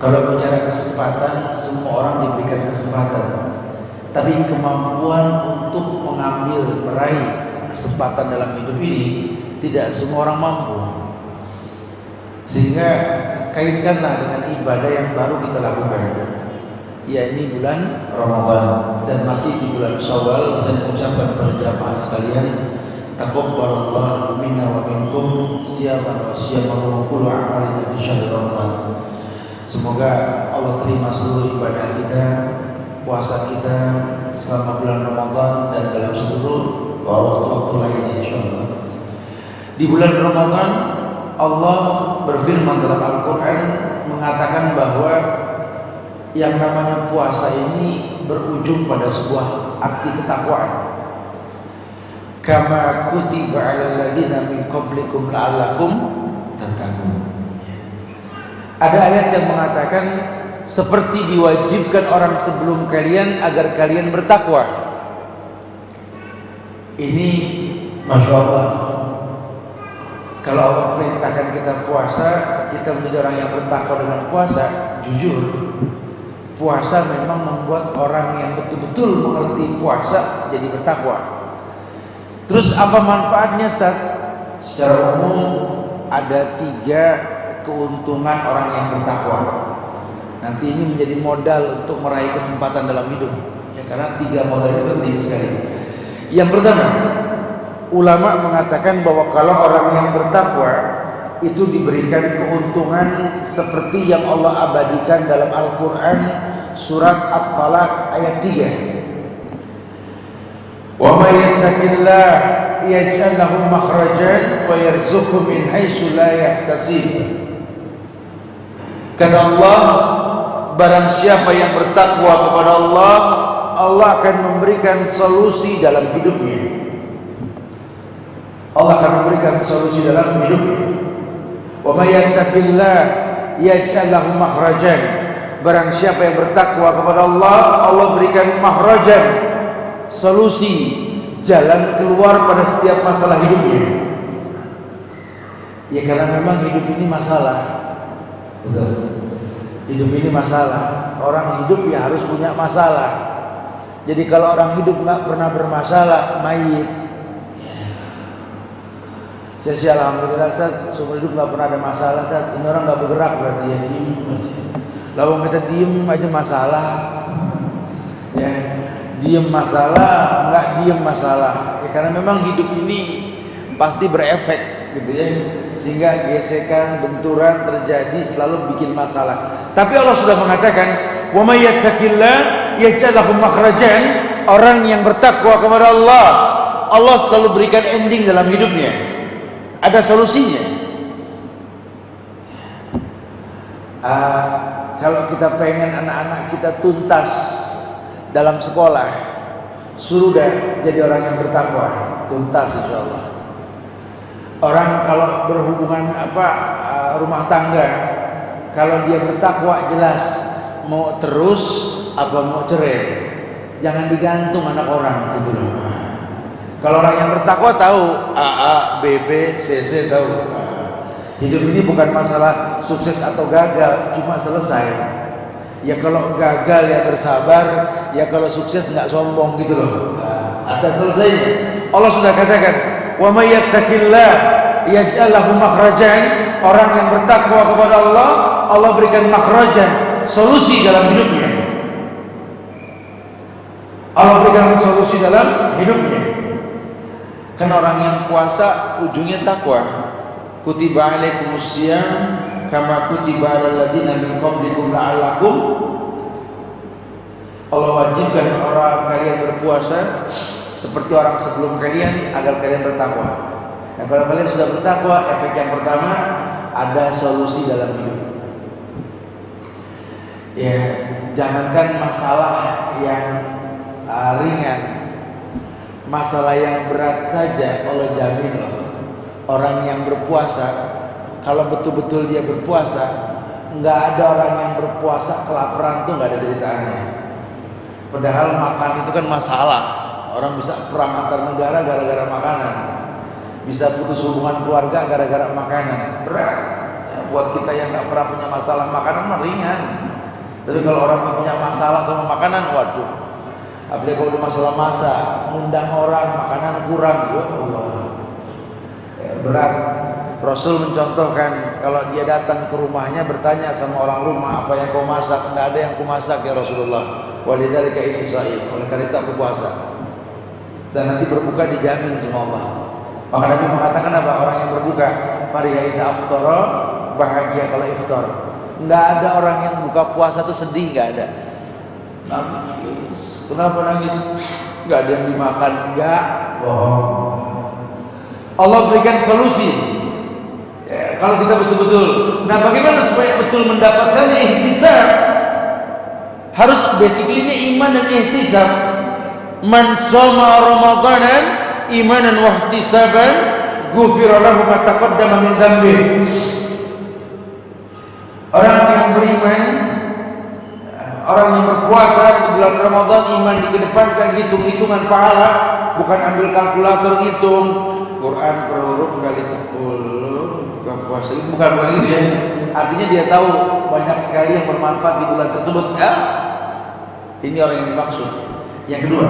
Kalau bicara kesempatan, semua orang diberikan kesempatan. Tapi kemampuan untuk mengambil, meraih kesempatan dalam hidup ini tidak semua orang mampu. Sehingga kaitkanlah dengan ibadah yang baru kita lakukan, yakni bulan Ramadan, dan masih di bulan Syawal. Saya mengucapkan pada jamaah sekalian, taqabbalallahu minna wa minkum siyaman wa siyaman wa kullu a'malina fi syahr Ramadan. Semoga Allah terima seluruh ibadah kita, puasa kita selama bulan Ramadan dan dalam seluruh waktu-waktu lainnya insyaallah. Di bulan Ramadan Allah berfirman dalam Al-Quran mengatakan bahwa yang namanya puasa ini berujung pada sebuah arti ketakwaan. Kama kutiba 'alal ladzina min qablikum la'allakum tattaqun. Ada ayat yang mengatakan seperti diwajibkan orang sebelum kalian agar kalian bertakwa. Ini Masya Allah, kalau Allah perintahkan kita puasa, kita menjadi orang yang bertakwa dengan puasa. Jujur, puasa memang membuat orang yang betul-betul mengerti puasa jadi bertakwa. Terus apa manfaatnya, Ustaz? Secara umum ada 3 keuntungan orang yang bertakwa. Nanti ini menjadi modal untuk meraih kesempatan dalam hidup, ya, karena 3 modal itu penting sekali. Yang pertama, ulama mengatakan bahwa kalau orang yang bertakwa itu diberikan keuntungan seperti yang Allah abadikan dalam Al-Quran surat At-Talaq ayat 3. Wa may yattaqillah yaj'al lahu makhrajan wa yarzuqhu min haitsu la yahtasib. Kata Allah, barang siapa yang bertakwa kepada Allah, Allah akan memberikan solusi dalam hidupnya. Allah akan memberikan solusi dalam hidupnya. Wa may yattaqillah yaj'al lahu makhrajan. Barang siapa yang bertakwa kepada Allah, Allah berikan makhrajan, solusi, jalan keluar pada setiap masalah hidupnya. Ya, karena memang hidup ini masalah. Betul. Hidup ini masalah. Orang hidup ya harus punya masalah. Jadi kalau orang hidup nggak pernah bermasalah, mayit. Saya alhamdulillah, Ustaz, seumur hidup nggak pernah ada masalah, Ustaz. Ini orang nggak bergerak berarti ya, diem. Lalu kita diem aja masalah, ya, diem masalah, nggak diem masalah. Ya, karena memang hidup ini pasti berefek, gitu ya, sehingga gesekan, benturan terjadi selalu bikin masalah. Tapi Allah sudah mengatakan, wa may yattaqillah yaj'al lahu makhrajan. Orang yang bertakwa kepada Allah, Allah selalu berikan ending dalam hidupnya. Ada solusinya. Kalau kita pengen anak-anak kita tuntas dalam sekolah, suruh dah jadi orang yang bertakwa, tuntas insyaallah. Orang kalau berhubungan rumah tangga, kalau dia bertakwa jelas mau terus apa mau cerai, jangan digantung anak orang gitu loh. Kalau orang yang bertakwa tahu A, B, B, C tahu. Hidup ini bukan masalah sukses atau gagal, cuma selesai. Ya kalau gagal ya bersabar, ya kalau sukses nggak sombong gitu loh. Ada selesainya. Allah sudah katakan, wa may yattaqillah yaj'al lahu makhrajan. Orang yang bertakwa kepada Allah, Allah berikan makhrajan, solusi dalam hidupnya. Allah berikan solusi dalam hidupnya. Kan orang yang puasa ujungnya takwa. Kutiba alaikumusiyam kama kutiba alal ladzina min qablikum la'allakum. Allah wajibkan orang kalian berpuasa seperti orang sebelum kalian agar kalian bertakwa. Nah, kalau kalian sudah bertakwa, efek yang pertama ada solusi dalam hidup. Ya, jangankan masalah yang ringan, masalah yang berat saja Allah jamin loh. Orang yang berpuasa, kalau betul-betul dia berpuasa, nggak ada orang yang berpuasa kelaparan tuh nggak ada ceritanya. Padahal makan itu kan masalah. Orang bisa perang antar negara gara-gara makanan, bisa putus hubungan keluarga gara-gara makanan. Berat. Buat kita yang nggak pernah punya masalah makanan mah ringan. Tapi kalau orang yang punya masalah sama makanan, waduh. Apalagi kalau udah masalah masak, ngundang orang, makanan kurang, ya Allah, ya, berat. Rasul mencontohkan kalau dia datang ke rumahnya bertanya sama orang rumah, apa yang kau masak? Nggak ada yang ku masak ya Rasulullah. Walidzalika inni shaim. Oleh karena itu aku puasa. Dan nanti berbuka dijamin sama Allah. Maka Nabi mengatakan apa? Orang yang berbuka, fariha idza aftara, bahagia kalau iftar. Nggak ada orang yang buka puasa tuh sedih, nggak ada. Nangis. Kenapa nangis? Nggak ada yang dimakan, nggak. Bohong. Allah berikan solusi. Ya, kalau kita betul-betul, nah bagaimana supaya betul mendapatkannya ihtisab? Harus basically-nya iman dan ihtisab. Man shoma ramadanan imanan wa ihtisaban ghufira lahu ma taqaddama min dzambi. Orang yang beriman, orang yang berpuasa di bulan Ramadan, iman dikedepankan, hitung-hitungan pahala, bukan ambil kalkulator hitung Quran per huruf kali 10, bukan puasa itu, bukan itu ya. Artinya dia tahu banyak sekali yang bermanfaat di bulan tersebut. Ya, ini orang yang dimaksud. Yang kedua,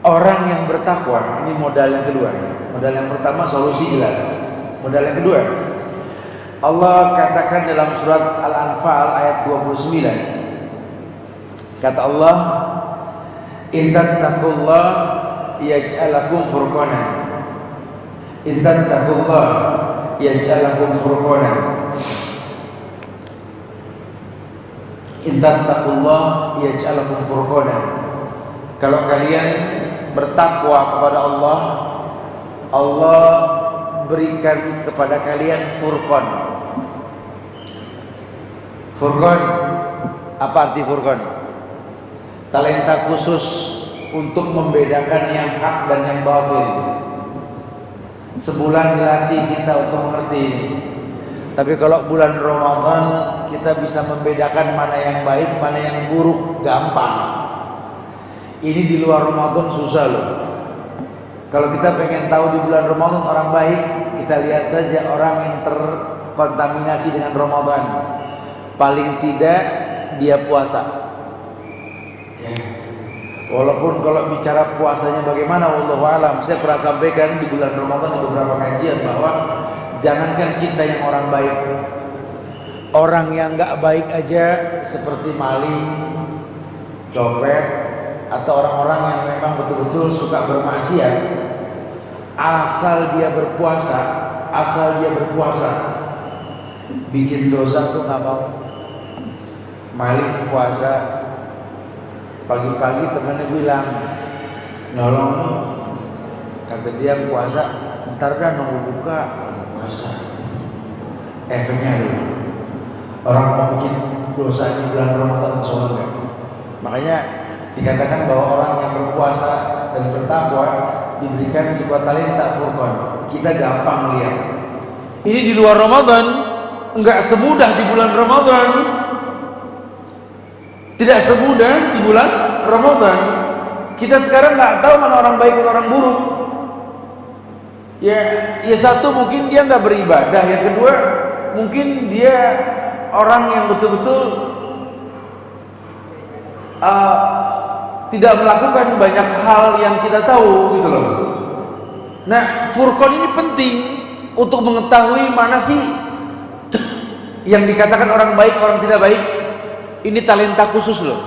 orang yang bertakwa. Ini modal yang kedua. Modal yang pertama solusi jelas. Modal yang kedua, Allah katakan dalam surat Al-Anfal ayat 29. Kata Allah, "In tattaqullah yaj'al lakum furqanan." In tattaqullah yaj'al lakum furqanan. In tattaqullah yaj'al lakum furqanan. Kalau kalian bertakwa kepada Allah, Allah berikan kepada kalian furqan. Furqan, apa arti furqan? Talenta khusus untuk membedakan yang hak dan yang batil. Sebulan dilatih kita untuk mengerti ini. Tapi kalau bulan Ramadan kita bisa membedakan mana yang baik, mana yang buruk, gampang. Ini di luar Ramadan susah loh. Kalau kita pengen tahu di bulan Ramadan orang baik, kita lihat saja orang yang terkontaminasi dengan Ramadan. Paling tidak dia puasa. Ya. Walaupun kalau bicara puasanya bagaimana, wallahu alam, saya pernah sampaikan di bulan Ramadan di beberapa kajian bahwa jangankan kita yang orang baik, orang yang nggak baik aja seperti maling, copet, atau orang-orang yang memang betul-betul suka bermaksiat, asal dia berpuasa, bikin dosa tuh nggak mau. Maling puasa, pagi-pagi temannya bilang, nyolong nih, kata dia puasa, ntar dah nunggu buka, puasa. Efeknya dulu, orang mau bikin dosa di bulan Ramadan soalnya. Makanya dikatakan bahwa orang yang berpuasa dan bertakwa diberikan sebuah talenta furqan. Kita gampang lihat. Ini di luar Ramadan, enggak semudah di bulan Ramadan. Tidak semudah di bulan Ramadan. Kita sekarang nggak tahu mana orang baik dan orang buruk. Ya satu mungkin dia nggak beribadah, yang kedua mungkin dia orang yang betul-betul tidak melakukan banyak hal yang kita tahu gitu loh. Nah, furqan ini penting untuk mengetahui mana sih yang dikatakan orang baik, orang tidak baik. Ini talenta khusus loh.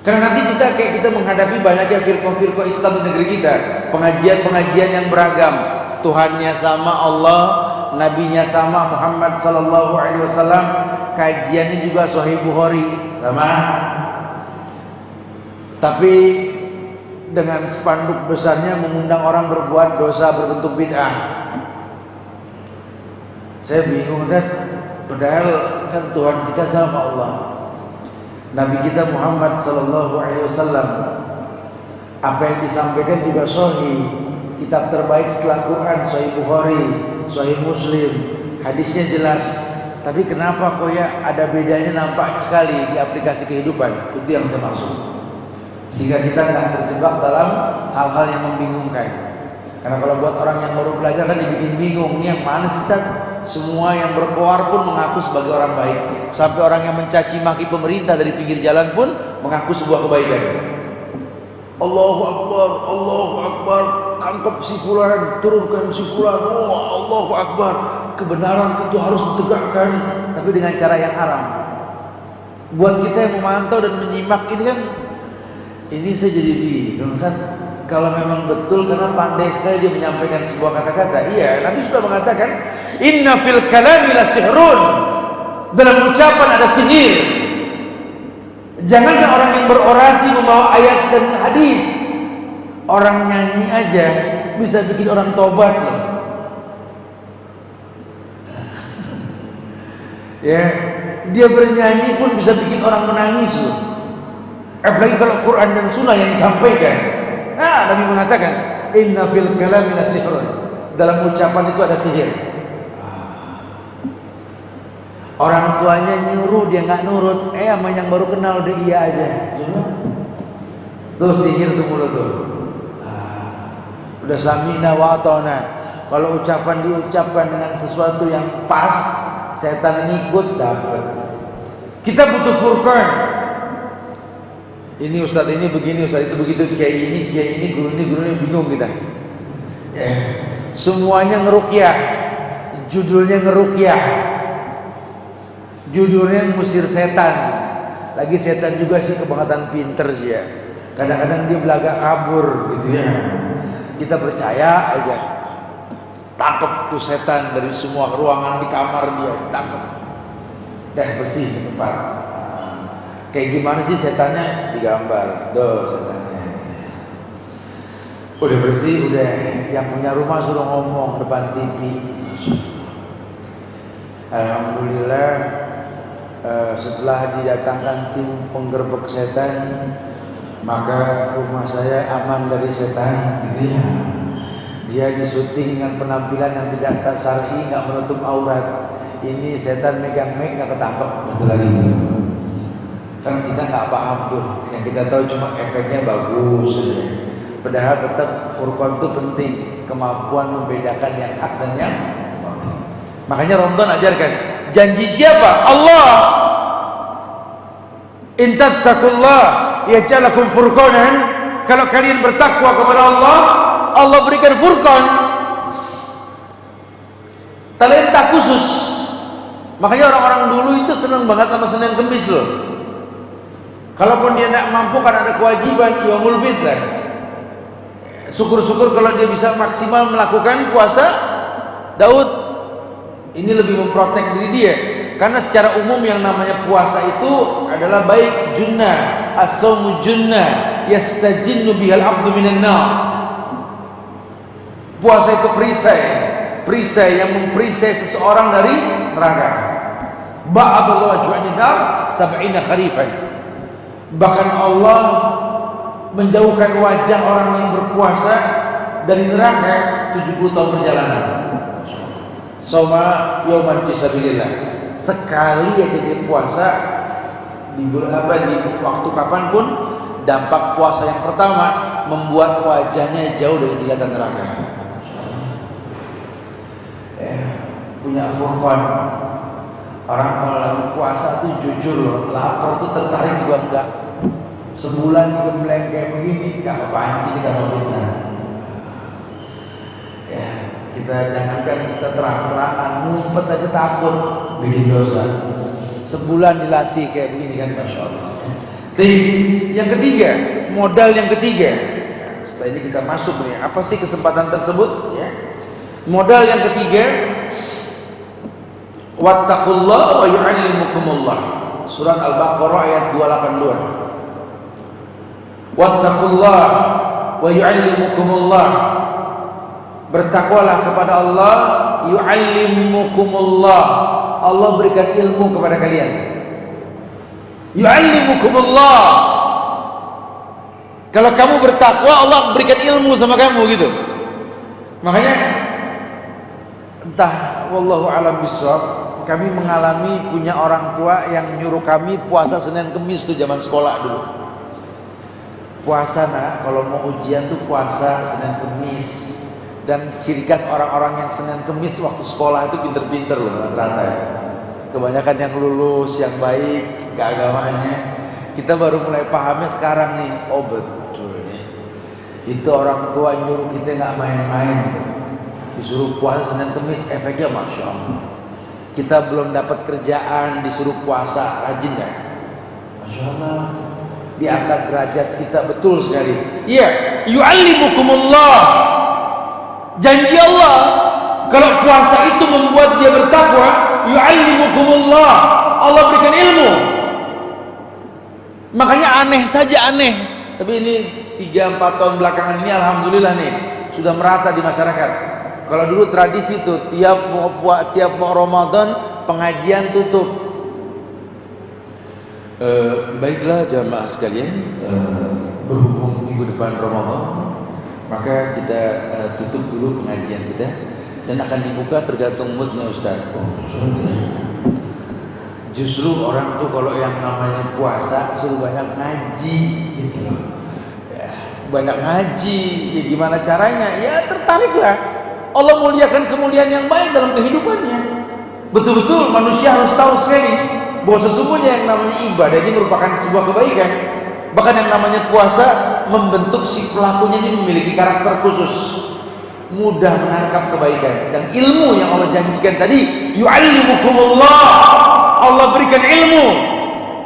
Karena nanti kita menghadapi banyaknya firqah-firqah Islam di negeri kita, pengajian-pengajian yang beragam. Tuhannya sama Allah, nabinya sama Muhammad sallallahu alaihi wasallam, kajiannya juga Sahih Bukhari sama. Tapi dengan spanduk besarnya mengundang orang berbuat dosa berbentuk bid'ah. Saya bingung kan, padahal kan Tuhan kita sama Allah, Nabi kita Muhammad sallallahu alaihi wasallam, apa yang disampaikan juga sahih, kitab terbaik setelah Quran, Sahih Bukhari, Sahih Muslim, hadisnya jelas. Tapi kenapa kok ya ada bedanya nampak sekali di aplikasi kehidupan? Itu yang saya maksud. Sehingga kita nggak terjebak dalam hal-hal yang membingungkan. Karena kalau buat orang yang baru belajar kan dibikin bingung, ini yang mana sih Ustaz? semua yang berkoar pun mengaku sebagai orang baik. Sampai orang yang mencaci maki pemerintah dari pinggir jalan pun mengaku sebuah kebaikan. Allahu Akbar, Allahu Akbar, tangkap si fulan, turunkan si fulan. Oh, Allahu Akbar. Kebenaran itu harus ditegakkan, tapi dengan cara yang haram. Buat kita yang memantau dan menyimak ini kan, ini saya jadi bingung, Ustaz. Kalau memang betul, karena pandai sekali dia menyampaikan sebuah kata-kata. Iya, Nabi sudah mengatakan, Inna fil kalami la sihrun. Dalam ucapan ada sihir. Jangankan orang yang berorasi membawa ayat dan hadis, orang nyanyi aja bisa bikin orang tobat loh. Ya, dia bernyanyi pun bisa bikin orang menangis loh. Apalagi kalau Quran dan Sunnah yang disampaikan. Nah, Nabi mengatakan, Inna fil kalami la sihrun. Dalam ucapan itu ada sihir. Orang tuanya nyuruh dia nggak nurut, sama yang baru kenal udah iya aja. Tuh sihir tuh mulut tuh. Udah sami'na wa ata'na. Kalau ucapan diucapkan dengan sesuatu yang pas, setan ngikut dapat. Kita butuh furqan. Ini ustadz ini begini, ustadz itu begitu, kiai ini, guru ini bingung kita. Ya. Semuanya ngeruqyah. Judulnya ngeruqyah. Judulnya ngusir setan. Lagi setan juga sih kebangetan pinter sih ya. Kadang-kadang dia belagak kabur gitu ya. Kita percaya aja. Tangkap tuh setan dari semua ruangan di kamar dia, tangkap. Dah bersih ke tempat. Kayak gimana sih setannya? Digambar. Tuh setannya. Udah bersih, udah. Yang punya rumah suruh ngomong depan TV. Alhamdulillah. Setelah didatangkan tim penggerbek setan, maka rumah saya aman dari setan gitu ya. Dia disyuting dengan penampilan yang tidak syar'i, nggak menutup aurat. Ini setan megang mic nggak ketangkep, betul lagi gitu. Kan kita nggak paham tuh, yang kita tahu cuma efeknya bagus saja. Padahal tetap furqan itu penting, kemampuan membedakan yang hak dan yang batil. Makanya Ramadan ajarkan, janji siapa? Allah. In tattaqullah yaj'al lakum furqanan. Kalau kalian bertakwa kepada Allah, Allah berikan furqan. Talenta khusus. Makanya orang-orang dulu itu senang banget sama Senin Kemis loh. Kalaupun dia tidak mampu kan ada kewajiban yaumul bid lah. Syukur-syukur kalau dia bisa maksimal melakukan puasa Daud. Ini lebih memprotek diri dia. Karena secara umum yang namanya puasa itu adalah baik junnah, as-saumu junnah, yastajinnu bihal abdu minan nar. Puasa itu perisai yang memperisai seseorang dari neraka. Ba'adallahu wajha'an nar sab'ina kharifan. Bahkan Allah menjauhkan wajah orang yang berpuasa dari neraka 70 tahun perjalanan. Soma yauman fisabilillah. Sekali aja dia puasa di waktu kapanpun, dampak puasa yang pertama membuat wajahnya jauh dari jilatan neraka. Punya furqan. Orang kalau lagi puasa tuh jujur loh, lapar tuh tertarik juga enggak. Sebulan gembleng kayak begini, enggak apa-apa, kita mau fitnah. Ya, kita jangankan kita terang-terangan, ngumpet aja takut bikin dosa. Sebulan dilatih kayak begini kan, masya Allah. Yang ketiga, modal yang ketiga. Setelah ini kita masuk nih, apa sih kesempatan tersebut? Ya. Modal yang ketiga, wattaqullah wa yu'allimukumullah. Surat Al-Baqarah ayat 282. Wattaqullah wa yu'allimukumullah. Bertakwalah kepada Allah, yu'allimukumullah. Allah berikan ilmu kepada kalian. Yu'allimukumullah. Kalau kamu bertakwa, Allah berikan ilmu sama kamu gitu. Makanya entah wallahu alam bissawab, kami mengalami punya orang tua yang nyuruh kami puasa Senin Kemis tuh zaman sekolah dulu. Puasa nak, kalau mau ujian tuh puasa Senin Kemis. Dan ciri khas orang-orang yang Senin Kemis waktu sekolah itu pinter-pinter loh rata-rata ya. Kebanyakan yang lulus, yang baik keagamaannya. Kita baru mulai pahamnya sekarang nih. Oh betul ya. Itu orang tua nyuruh kita nggak main-main. Disuruh puasa Senin Kemis, efeknya Masya Allah. Kita belum dapat kerjaan, disuruh puasa, rajin ya. Masya Allah. Diangkat derajat kita, betul sekali. Iya, yu'allimukumullah. Janji Allah, kalau puasa itu membuat dia bertakwa, yu'allimukumullah. Allah berikan ilmu. Makanya aneh saja aneh. Tapi ini 3-4 tahun belakangan ini alhamdulillah nih sudah merata di masyarakat. Kalau dulu tradisi tuh tiap mau Ramadan pengajian tutup. Baiklah jamaah sekalian, berhubung minggu depan Ramadan, maka kita tutup dulu pengajian kita dan akan dibuka tergantung moodnya Ustaz. Justru orang tuh kalau yang namanya puasa suruh banyak ngaji gitu loh. Ya, banyak ngaji, ya gimana caranya? Ya tertariklah. Allah muliakan kemuliaan yang baik dalam kehidupannya. Betul-betul manusia harus tahu sekali bahwa sesungguhnya yang namanya ibadah ini merupakan sebuah kebaikan. Bahkan yang namanya puasa membentuk si pelakunya ini memiliki karakter khusus, mudah menangkap kebaikan. Dan ilmu yang Allah janjikan tadi, yu'allimukumullah, Allah berikan ilmu.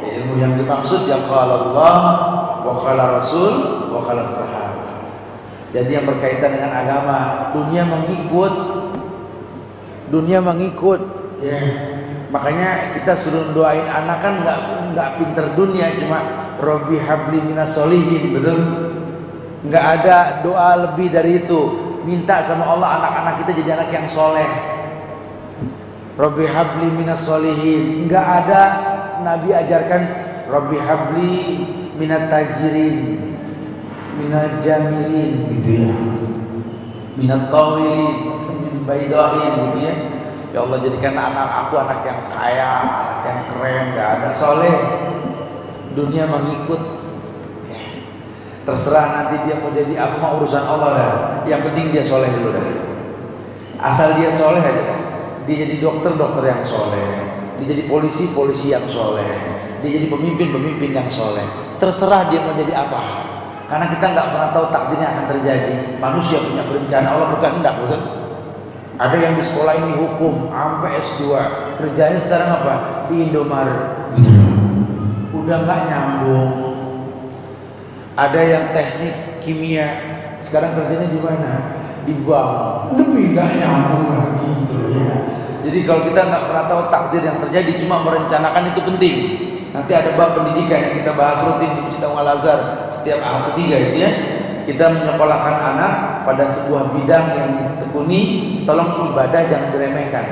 Ilmu yang dimaksud yang qala Allah wa qala Rasul wa qala sahabat. Jadi yang berkaitan dengan agama, dunia mengikut ya. Makanya kita suruh doain anak kan nggak pinter dunia, cuma Robbi habli minas solihin, betul? Nggak ada doa lebih dari itu. Minta sama Allah anak-anak kita jadi anak yang soleh. Robbi habli minas solihin. Nggak ada Nabi ajarkan Robbi habli minat tajirin, minat jamilin, gitu ya, minat tawilin, min baidahin, gitu ya. Ya Allah jadikan anak aku anak yang kaya, anak yang keren, nggak ada soleh. Dunia mengikut ya. Terserah nanti dia mau jadi apa, mau urusan Allah dah. Yang penting dia soleh dulu dah. Asal dia soleh aja dah. Dia jadi dokter yang soleh, dia jadi polisi yang soleh, dia jadi pemimpin yang soleh. Terserah dia mau jadi apa, karena kita nggak pernah tahu takdirnya akan terjadi. Manusia punya berencana, Allah berkehendak, betul? Ada yang di sekolah ini hukum sampai S2, kerjanya sekarang apa? Di Indomaret, udah nggak nyambung. Ada yang teknik kimia, sekarang kerjanya di mana? Di bank, lebih nggak nyambung lagi, gitu ya. Jadi kalau kita nggak pernah tahu takdir yang terjadi, cuma merencanakan itu penting. Nanti ada bab pendidikan yang kita bahas rutin di Masjid Al-Azhar setiap ahad ketiga itu ya. Kita menyekolahkan anak pada sebuah bidang yang ditekuni, tolong ibadah jangan diremehkan.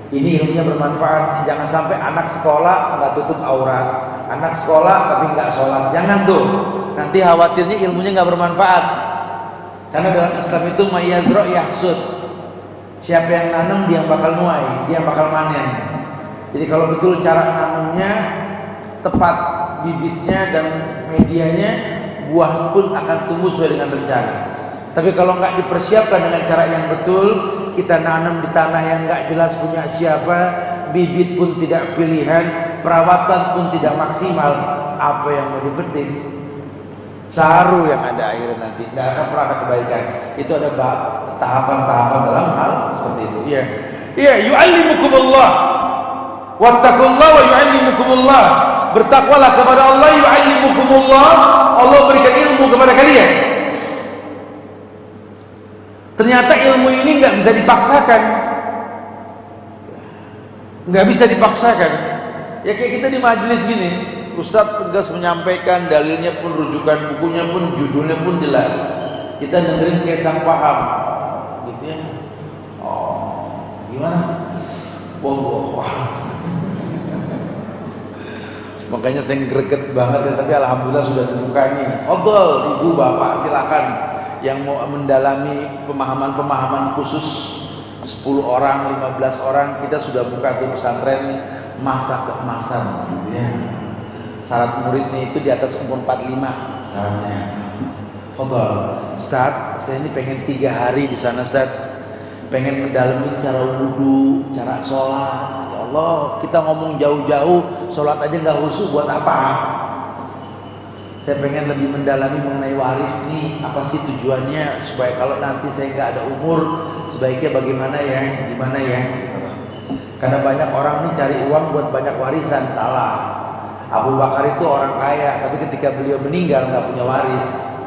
Ini ilmunya bermanfaat. Jangan sampai anak sekolah nggak tutup aurat, anak sekolah tapi nggak sholat. Jangan tuh. Nanti khawatirnya ilmunya nggak bermanfaat. Karena dalam Islam itu mayazro yahsud. Siapa yang nanam dia yang bakal nuai, dia yang bakal manen. Jadi kalau betul cara nanamnya tepat, bibitnya dan medianya, buah pun akan tumbuh sesuai dengan rencana. Tapi kalau nggak dipersiapkan dengan cara yang betul, kita nanam di tanah yang nggak jelas punya siapa, bibit pun tidak pilihan, perawatan pun tidak maksimal, apa yang mau dipetik? Saru yang ada akhirnya nanti, nggak akan pernah ada kebaikan. Itu ada tahapan-tahapan dalam hal seperti itu. Iya, iya, yu'allimukumullah, wattaqullah wa yu'allimukumullah. Bertakwalah kepada Allah, yu'allimukumullah. Allah berikan ilmu kepada kalian. Ternyata ilmu ini nggak bisa dipaksakan, nggak bisa dipaksakan. Ya kayak kita di majelis gini, Ustadz tegas menyampaikan, dalilnya pun, rujukan bukunya pun, judulnya pun jelas. Kita dengerin kayak sang paham, gitu ya. Oh, gimana? Wah. Makanya saya greget banget ya, tapi alhamdulillah sudah dibuka nih. Fadhol, ibu, bapak, silakan yang mau mendalami pemahaman-pemahaman khusus 10 orang, 15 orang, kita sudah buka tuh pesantren masa keemasan, gitu ya. Syarat muridnya itu di atas umur 45 syaratnya. Fadal. Ustaz, saya ini pengen 3 hari di sana Ustaz. Pengen ngedalamin cara wudhu, cara sholat. Ya Allah, kita ngomong jauh-jauh, sholat aja nggak khusyuk buat apa? Saya pengen lebih mendalami mengenai waris nih. Apa sih tujuannya? Supaya kalau nanti saya nggak ada umur, sebaiknya bagaimana ya? Gimana ya? Karena banyak orang nih cari uang buat banyak warisan. Salah. Abu Bakar itu orang kaya, tapi ketika beliau meninggal nggak punya waris.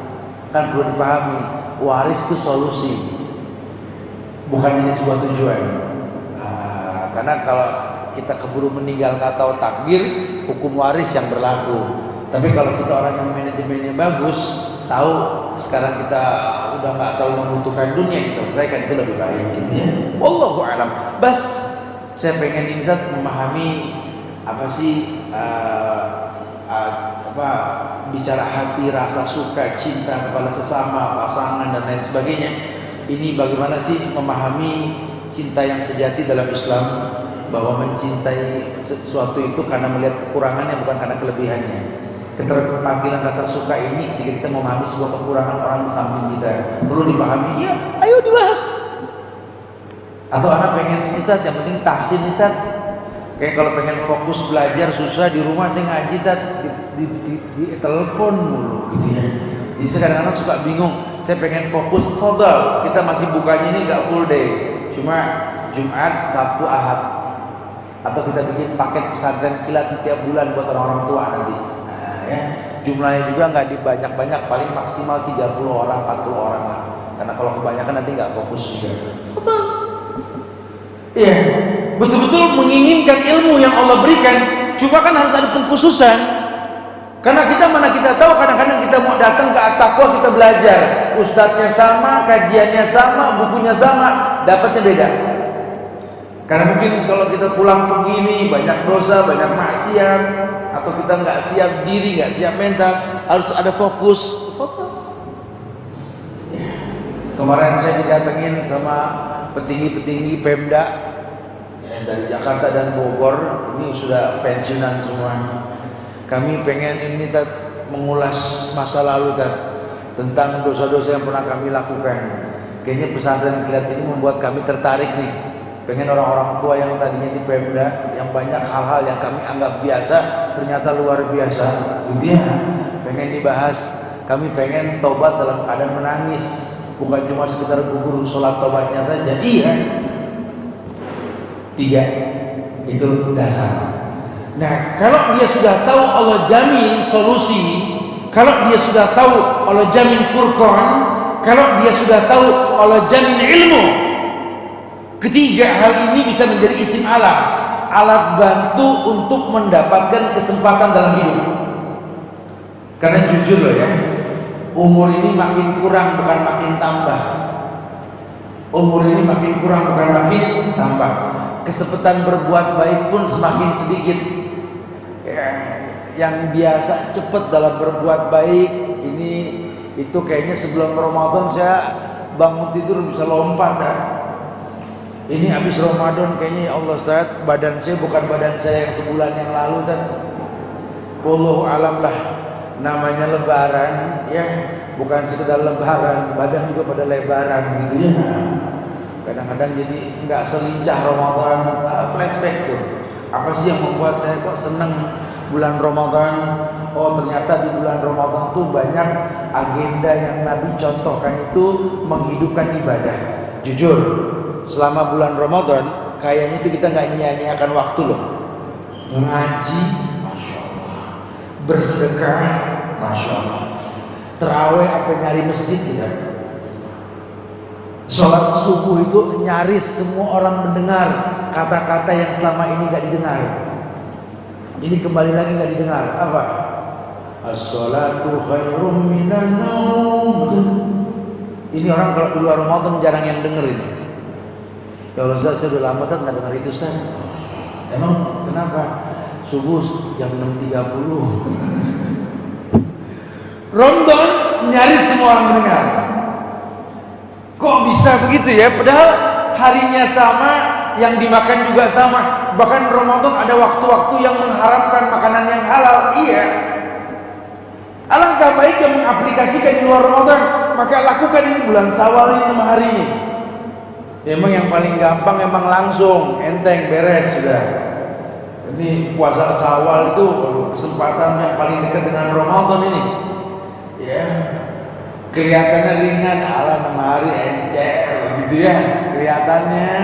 Kan perlu dipahami, waris itu solusi, bukan ini sebuah tujuan. Karena kalau kita keburu meninggal nggak tahu takdir, hukum waris yang berlaku. Tapi kalau kita orang yang manajemennya bagus, tahu sekarang kita udah nggak terlalu membutuhkan dunia, diselesaikan, itu lebih baik gitu ya. Wallahu a'lam. Bas, saya pengen ini memahami apa sih bicara hati, rasa suka, cinta kepada sesama, pasangan dan lain sebagainya. Ini bagaimana sih memahami cinta yang sejati dalam Islam, bahwa mencintai sesuatu itu karena melihat kekurangannya bukan karena kelebihannya. Keterpanggilan rasa suka ini ketika kita memahami sebuah kekurangan orang di samping kita perlu dipahami. Iya, ayo dibahas. Atau anak pengen Ustaz, yang penting tahsin Ustaz. Kayak kalau pengen fokus belajar susah di rumah, saya ngaji di telepon mulu gitu ya. Jadi saya kadang-kadang suka bingung. Saya pengen fokus, fadal. Kita masih bukanya ini nggak full day, cuma Jumat, Sabtu, Ahad. Atau kita bikin paket pesantren kilat tiap bulan buat orang-orang tua nanti. Nah, ya. Jumlahnya juga nggak dibanyak-banyak, paling maksimal 30 orang, 40 orang lah. Karena kalau kebanyakan nanti nggak fokus juga. Fadal. Iya. Betul-betul menginginkan ilmu yang Allah berikan, cuma kan harus ada pengkhususan. Karena mana kita tahu, kadang-kadang kita mau datang ke At-Taqwa, kita belajar, ustadznya sama, kajiannya sama, bukunya sama, dapatnya beda. Karena mungkin kalau kita pulang begini banyak dosa, banyak maksiat, atau kita nggak siap diri, nggak siap mental, harus ada fokus. Kemarin saya didatengin sama petinggi-petinggi Pemda dari Jakarta dan Bogor, ini sudah pensiunan semua. Kami pengen ini mengulas masa lalu tentang dosa-dosa yang pernah kami lakukan. Kayaknya pesantren kilat ini membuat kami tertarik nih. Pengen orang-orang tua yang tadinya di Pemda, yang banyak hal-hal yang kami anggap biasa, ternyata luar biasa. Gitu ya. Pengen dibahas. Kami pengen tobat dalam keadaan menangis, bukan cuma sekedar gugur sholat tobatnya saja. Iya. 3 itu dasar. Nah, kalau dia sudah tahu Allah jamin solusi, kalau dia sudah tahu Allah jamin furqan, kalau dia sudah tahu Allah jamin ilmu, ketiga hal ini bisa menjadi isim alam, alat bantu untuk mendapatkan kesempatan dalam hidup. Karena jujur loh ya, umur ini makin kurang bukan makin tambah. Umur ini makin kurang bukan makin tambah. Kesempatan berbuat baik pun semakin sedikit. Yang biasa cepat dalam berbuat baik ini itu kayaknya sebelum Ramadan saya bangun tidur bisa lompat kan. Ini habis Ramadan kayaknya, ya Allah Ustaz, badan saya bukan badan saya yang sebulan yang lalu dan wallahu alam lah. Namanya lebaran ya, bukan sekedar lebaran, badan juga pada lebaran gitu ya. Kadang-kadang jadi nggak selincah Ramadan. Flashback tuh, apa sih yang membuat saya kok seneng bulan Ramadan? Oh, ternyata di bulan Ramadan tuh banyak agenda yang Nabi contohkan itu menghidupkan ibadah. Jujur, selama bulan Ramadan kayaknya itu kita nggak nyia-nyiakan waktu loh. Ngaji, Masya Allah. Bersedekah, Masya Allah. Terawih apa nyari masjid ya. Sholat subuh itu nyaris semua orang mendengar kata-kata yang selama ini gak didengar. Ini kembali lagi gak didengar. Apa? As-sholatu khairum minan naum. Ini orang kalau di luar Ramadan jarang yang denger ini. Ya Allah Ustaz, saya udah lama gak dengar itu Ustaz. Emang kenapa? Subuh jam 6.30. Ramadan nyaris semua orang mendengar. Kok bisa begitu ya? Padahal harinya sama, yang dimakan juga sama. Bahkan Ramadan ada waktu-waktu yang mengharapkan makanan yang halal. Iya. Alangkah baik yang mengaplikasikan di luar Ramadan, maka lakukan ini bulan Syawal ini 6 hari ini. Emang yang paling gampang emang langsung enteng beres sudah. Ini puasa Syawal itu kesempatan yang paling dekat dengan Ramadan ini. Ya. Kelihatannya ringan, ala 6 hari encer gitu ya. Kelihatannya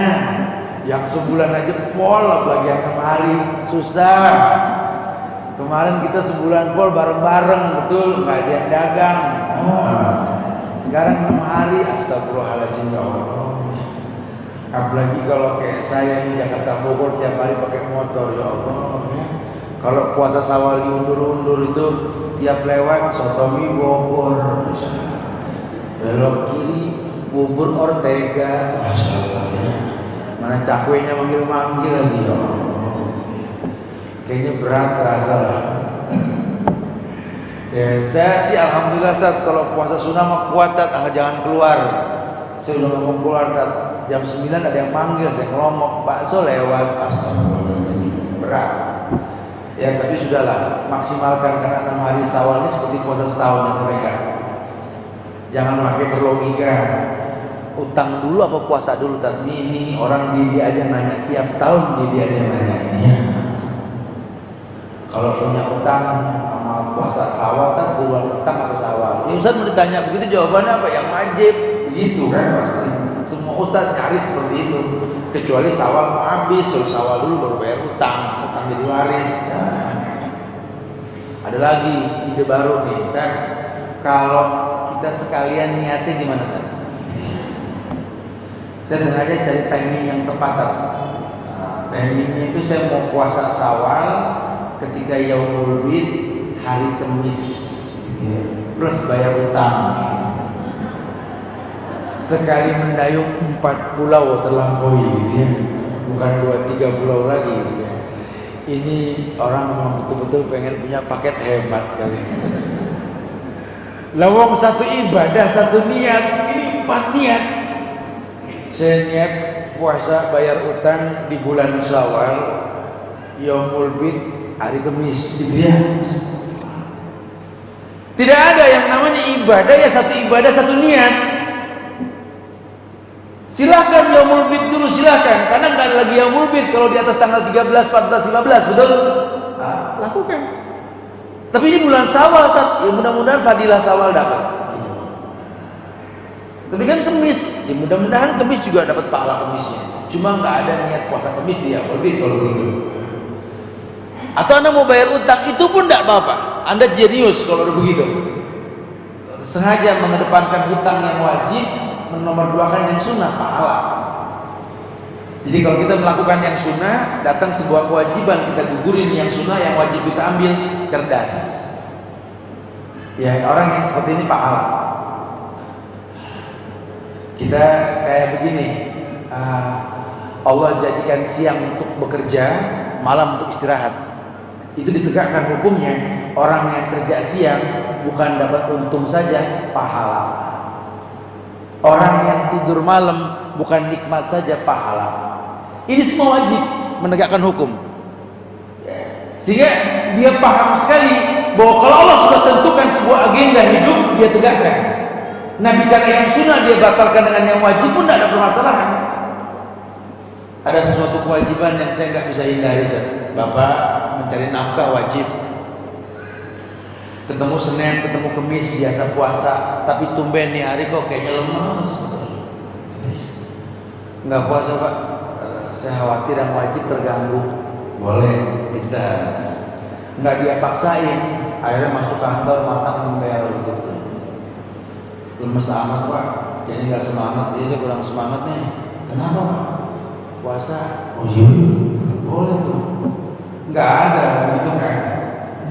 yang sebulan aja pol, apalagi yang 6 hari susah. Kemarin kita sebulan pol bareng-bareng, betul, nggak ada yang dagang. Sekarang 6 hari, astagfirullahaladzim ya Allah. Apalagi kalau kayak saya di Jakarta Bogor tiap hari pakai motor, ya Allah. Kalau puasa Syawal diundur-undur itu tiap lewat sotomi Bogor, belok kiri bubur Ortega, Masya Allah ya. Mana cakwenya manggil-manggil lagi ya. Kayaknya berat terasa lah. Ya, saya sih alhamdulillah Ustaz, kalau puasa sunnah mah kuat jangan keluar. Saya udah mau keluar jam 9 ada yang manggil, saya ngelomok bakso lewat, astagfirullahaladzim, berat. Ya tapi sudahlah, maksimalkan karena 6 hari Syawal ini seperti puasa setahun yang saya pegang. Jangan pakai berlogika. Utang dulu apa puasa dulu tadi ini orang dia aja nanya tiap tahun dia aja nanya ini. Ya. Kalau punya utang sama puasa Syawal kan duluan utang apa Syawal? Ya Ustaz mau ditanya begitu jawabannya apa? Yang wajib begitu kan pasti. Semua ustaz nyari seperti itu. Kecuali Syawal mau habis, Syawal dulu baru bayar utang jadi waris. Nah. Ada lagi ide baru nih kan? Kalau kita sekalian niatnya gimana kan? Saya sengaja cari timing yang tepat. Timingnya itu saya mau puasa Syawal ketika Yaumul Bid hari Kamis plus bayar utang. Sekali mendayung 4 pulau terlampaui gitu ya, bukan 2-3 pulau lagi gitu ya. Ini orang memang betul-betul pengen punya paket hemat kali ini. Lawang satu ibadah, satu niat, ini 4 niat. Saya niat puasa bayar utang di bulan Syawal, Yaumul Bid hari Kamis gitu ya. Tidak ada yang namanya ibadah ya satu ibadah satu niat. Silahkan Yaumul Bid dulu silahkan, karena nggak ada lagi Yaumul Bid kalau di atas tanggal 13, 14, 15 betul? Nah, lakukan. Tapi ini bulan Syawal ya mudah-mudahan fadilah Syawal dapat. Tapi kan Kamis, ya mudah-mudahan Kamis juga dapat pahala Kamisnya. Cuma nggak ada niat puasa Kamis di Yaumul Bid kalau begitu. Atau Anda mau bayar utang itu pun tidak apa-apa. Anda jenius kalau udah begitu. Sengaja mengedepankan hutang yang wajib, menomorduakan yang sunnah, pahala. Jadi kalau kita melakukan yang sunnah, datang sebuah kewajiban, kita gugurin yang sunnah, yang wajib kita ambil, cerdas. Ya orang yang seperti ini pahala. Kita kayak begini, Allah jadikan siang untuk bekerja, malam untuk istirahat. Itu ditegakkan hukumnya. Orang yang kerja siang bukan dapat untung saja, pahala. Orang yang tidur malam bukan nikmat saja, pahala. Ini semua wajib menegakkan hukum. Sehingga dia paham sekali bahwa kalau Allah sudah tentukan sebuah agenda hidup, dia tegakkan. Nah bicara yang sunnah dia batalkan dengan yang wajib pun tidak ada permasalahan. Ada sesuatu kewajiban yang saya nggak bisa hindari. Bapak mencari nafkah wajib. Ketemu Senin, ketemu Kamis biasa puasa, tapi tumben nih hari kok kayaknya lemas. Nggak puasa Pak, saya khawatir yang wajib terganggu. Boleh, kita nggak dia paksain. Akhirnya masuk kantor mata ngembel gitu. Lemes amat Pak, jadi nggak semangat. Jadi saya kurang semangat nih. Kenapa Pak? Puasa? Oh iya, boleh tuh. Nggak ada, itu nggak ada.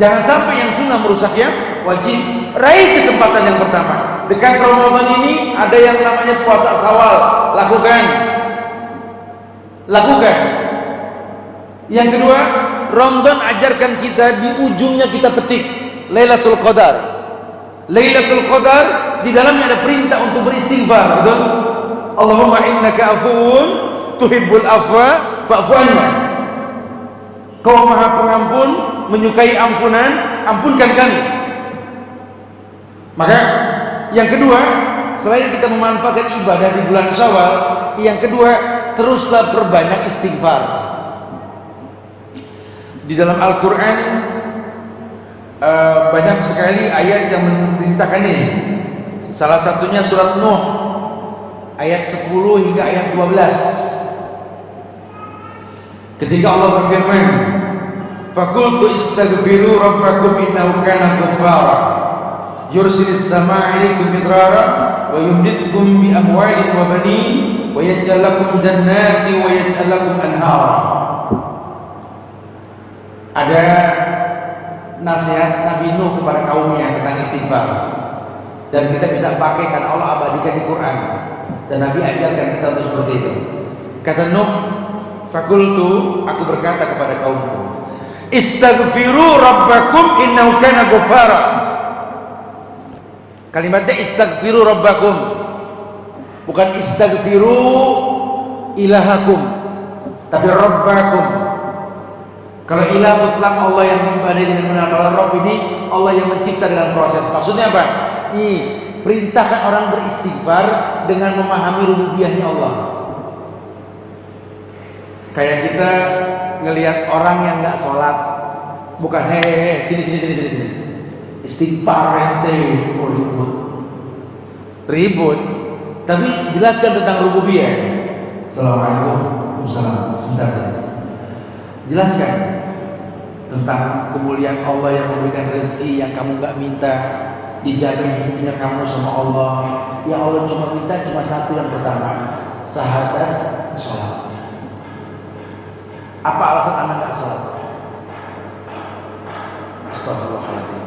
Jangan sampai yang sunnah merusak yang wajib. Raih kesempatan yang pertama. Dekat Ramadan ini ada yang namanya puasa Syawal. Lakukan. Yang kedua, Ramadan ajarkan kita di ujungnya kita petik Lailatul Qadar. Lailatul Qadar di dalamnya ada perintah untuk beristighfar, betul? Allahumma innaka afuwun tuhibbul afwa fa'fu anna. Kau Maha Pengampun, menyukai ampunan, ampunkan kami. Maka yang kedua, selain kita memanfaatkan ibadah di bulan Syawal, yang kedua, teruslah perbanyak istighfar. Di dalam Al-Quran banyak sekali ayat yang memerintahkan ini. Salah satunya surat Nuh ayat 10 hingga ayat 12. Ketika Allah berfirman, "Faqultu istaghfiru rabbakum innahu kana ghaffara yursilis samaa'a 'alaikum midrara wa yumdidkum bi amwalin wa banin wa yaj'al lakum jannati wa yaj'al lakum anhara." Ada nasihat Nabi Nuh kepada kaumnya tentang istighfar, dan kita bisa pakai karena Allah abadikan di Quran, dan Nabi ajarkan kita untuk seperti itu. Kata Nuh, "Faqultu," aku berkata kepada kaumku, "Istaghfiru rabbakum innahu kana ghaffara." Kalimatnya istaghfiru rabbakum, bukan istaghfiru ilahakum, tapi rabbakum. Kalau ilah mutlak Allah yang mengibadahi dengan benar, kalau Rabb ini Allah yang mencipta dengan proses. Maksudnya apa? Ini perintahkan orang beristighfar dengan memahami rububiyahnya Allah. Kayak kita ngelihat orang yang nggak sholat, bukan sini istighfar ente, ribut, tapi jelaskan tentang rububiyah. Assalamualaikum, waalaikumsalam, sebentar. Jelaskan tentang kemuliaan Allah yang memberikan rezeki yang kamu nggak minta, dijamin hidupnya kamu sama Allah. Yang Allah cuma minta satu, yang pertama, syahadat sholat. Apa alasan anda nggak sholat? Astagfirullahaladzim.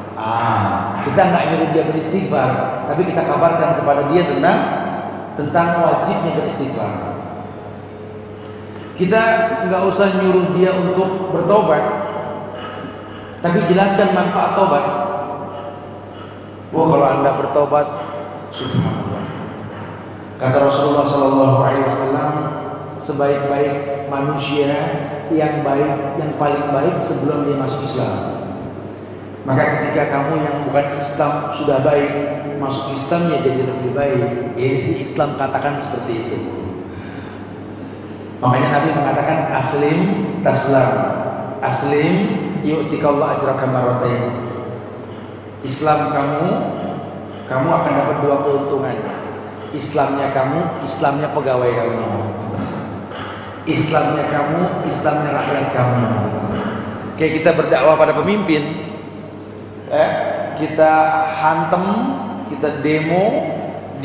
Kita nggak nyuruh dia beristighfar, tapi kita kabarkan kepada dia tentang wajibnya beristighfar. Kita nggak usah nyuruh dia untuk bertobat, tapi jelaskan manfaat tobat. Kalau anda bertobat, subhanallah, kata Rasulullah SAW, sebaik-baik manusia yang baik, yang paling baik sebelum dia masuk Islam. Maka ketika kamu yang bukan Islam sudah baik, masuk Islam ya jadi lebih baik. Si Islam katakan seperti itu. Makanya Nabi mengatakan aslim taslam, aslim yu'tikallahu ajraka marratain. Islam kamu akan dapat 2 keuntungan. Islamnya kamu, Islamnya pegawai kamu. Islamnya kamu, Islamnya rakyat kamu. Kayak kita berdakwah pada pemimpin, kita hantem, kita demo,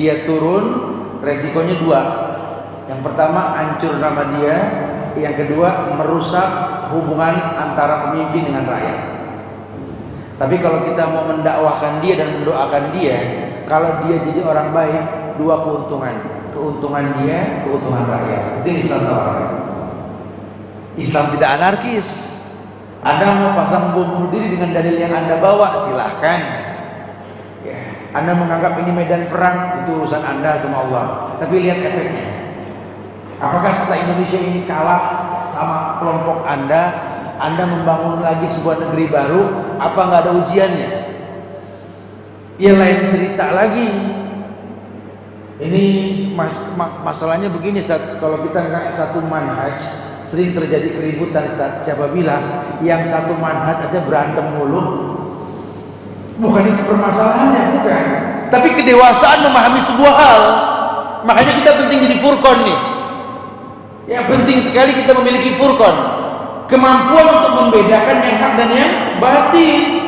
dia turun, resikonya 2. Yang pertama, hancur nama dia. Yang kedua, merusak hubungan antara pemimpin dengan rakyat. Tapi kalau kita mau mendakwahkan dia dan mendoakan dia, kalau dia jadi orang baik, 2 keuntungan. Keuntungan dia, keuntungan rakyat. Itu Islam tawarkan. Islam tidak anarkis. Anda mau pasang bom bunuh diri dengan dalil yang Anda bawa, silahkan. Anda menganggap ini medan perang, itu urusan Anda sama Allah. Tapi lihat efeknya. Apakah setelah Indonesia ini kalah sama kelompok Anda membangun lagi sebuah negeri baru, apa nggak ada ujiannya? Ya lain cerita lagi. Ini masalahnya begini, kalau kita nggak satu manhaj, sering terjadi keributan. Siapa bilang yang satu manhaj aja berantem mulu? Bukan itu permasalahannya, bukan. Tapi kedewasaan memahami sebuah hal. Makanya kita penting jadi furqan nih. Ya penting sekali kita memiliki furqan, kemampuan untuk membedakan yang hak dan yang batil.